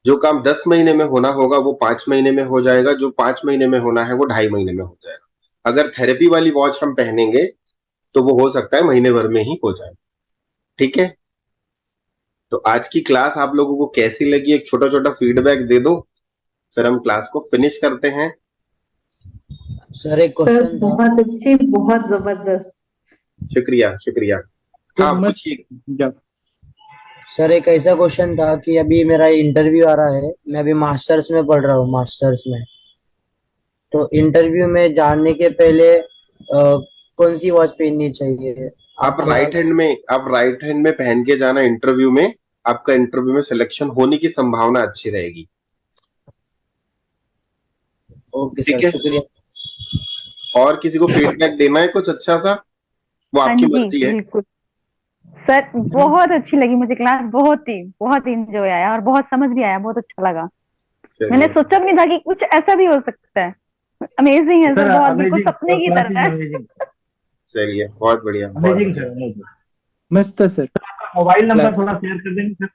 Speaker 1: जो काम 10 महीने में होना होगा वो 5 महीने में हो जाएगा, जो 5 महीने में होना है वो 2.5 महीने में हो जाएगा। अगर थेरेपी वाली वॉच हम पहनेंगे तो वो हो सकता है महीने भर में ही हो जाए। ठीक है, तो आज की क्लास आप लोगों को कैसी लगी, एक छोटा छोटा फीडबैक दे दो, फिर हम क्लास को फिनिश करते हैं।
Speaker 14: सर एक
Speaker 7: सर
Speaker 14: क्वेश्चन था।
Speaker 7: बहुत अच्छी, बहुत जबरदस्त।
Speaker 1: शुक्रिया शुक्रिया। हाँ पूछिए।
Speaker 14: सर एक ऐसा क्वेश्चन था कि अभी मेरा इंटरव्यू आ रहा है, मैं अभी मास्टर्स में पढ़ रहा हूँ, मास्टर्स में। तो इंटरव्यू में जाने के पहले कौन सी वॉच पहननी चाहिए?
Speaker 1: आप राइट हैंड में पहन के जाना इंटरव्यू में, आपका इंटरव्यू में सिलेक्शन होने की संभावना अच्छी रहेगी।
Speaker 14: ओके सर, शुक्रिया।
Speaker 1: और किसी को फीडबैक देना है कुछ अच्छा सा, वो आपकी मर्जी है।
Speaker 4: बिल्कुल सर, बहुत अच्छी लगी मुझे क्लास, बहुत ही इंजॉय आया और बहुत समझ भी आया, बहुत अच्छा लगा। मैंने सोचा भी नहीं था कि कुछ ऐसा भी हो सकता है। अमेजिंग है सर, बहुत बिल्कुल सपने की तरह है।
Speaker 1: चलिए बहुत बढ़िया,
Speaker 5: मस्त सर।
Speaker 2: मोबाइल नंबर थोड़ा शेयर कर देंगे सर।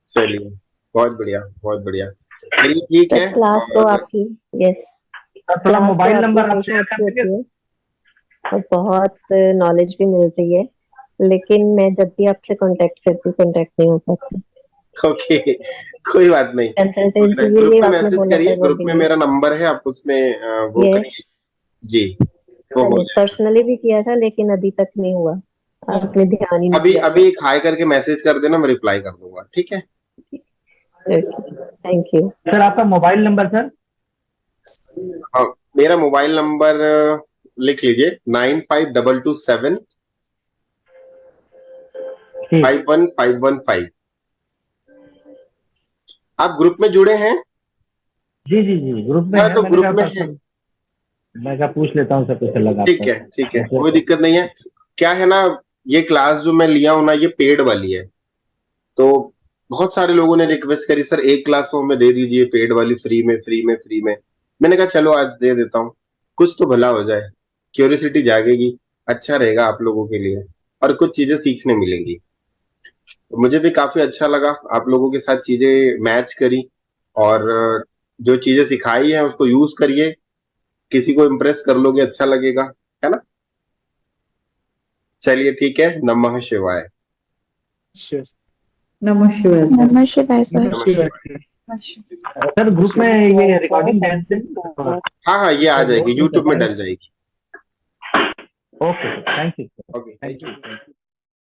Speaker 1: चलिए बहुत बढ़िया, बहुत बढ़िया। चलिए ठीक है।
Speaker 8: क्लास तो आपकी, यस,
Speaker 2: थोड़ा मोबाइल नंबर आप शेयर
Speaker 8: अच्छी होती है और बहुत नॉलेज भी मिल रही है, लेकिन मैं जब भी आपसे कांटेक्ट करती हूँ, कांटेक्ट नहीं हो पाती।
Speaker 1: ओके, कोई बात नहीं।
Speaker 8: कंसल्टेंसी के
Speaker 1: ग्रुप
Speaker 8: लिए
Speaker 1: में
Speaker 8: आपने
Speaker 1: मैसेज
Speaker 8: बोला
Speaker 1: करिए,
Speaker 8: था,
Speaker 1: ग्रुप में मेरा नंबर है, आप उसमें वो करिए जी, वो हो जाएगा।
Speaker 8: पर्सनली भी किया था लेकिन अभी तक नहीं हुआ, आपने ध्यान ही नहीं
Speaker 1: अभी
Speaker 8: दिया।
Speaker 1: अभी हाई करके मैसेज कर देना, मैं रिप्लाई कर दूंगा। ठीक है,
Speaker 8: थैंक यू
Speaker 2: सर। आपका मोबाइल नंबर सर?
Speaker 1: हाँ, मेरा मोबाइल नंबर लिख लीजिए, 952227 51515। आप ग्रुप में जुड़े हैं?
Speaker 2: जी जी जी, ग्रुप में
Speaker 1: हाँ
Speaker 2: है।
Speaker 1: तो
Speaker 2: मैंने
Speaker 1: ग्रुप
Speaker 2: कहा
Speaker 1: में है।
Speaker 2: पर्सन, मैं कहा पूछ लेता हूँ, सब कुछ लगा
Speaker 1: ठीक है ठीक है, कोई दिक्कत नहीं है। क्या है ना, ये क्लास जो मैं लिया हूं ना, ये पेड वाली है। तो बहुत सारे लोगों ने रिक्वेस्ट करी, सर एक क्लास तो हमें दे दीजिए पेड वाली, फ्री में फ्री में फ्री में। मैंने कहा चलो आज दे देता हूँ, कुछ तो भला हो जाए, क्यूरियोसिटी जागेगी, अच्छा रहेगा आप लोगों के लिए, और कुछ चीजें सीखने मिलेंगी। तो मुझे भी काफी अच्छा लगा, आप लोगों के साथ चीजें मैच करी, और जो चीजें सिखाई है उसको यूज करिए, किसी को इम्प्रेस कर लोगे अच्छा लगेगा, है ना। चलिए ठीक है, नमः शिवाय।
Speaker 7: नमस्कार
Speaker 4: नमस्कार सर।
Speaker 1: नमः शिवाय।
Speaker 2: सर ग्रुप में ये रिकॉर्डिंग
Speaker 1: हाँ हाँ, ये आ जाएगी, यूट्यूब में डल जाएगी।
Speaker 2: Okay, thank you.
Speaker 1: Okay, thank you.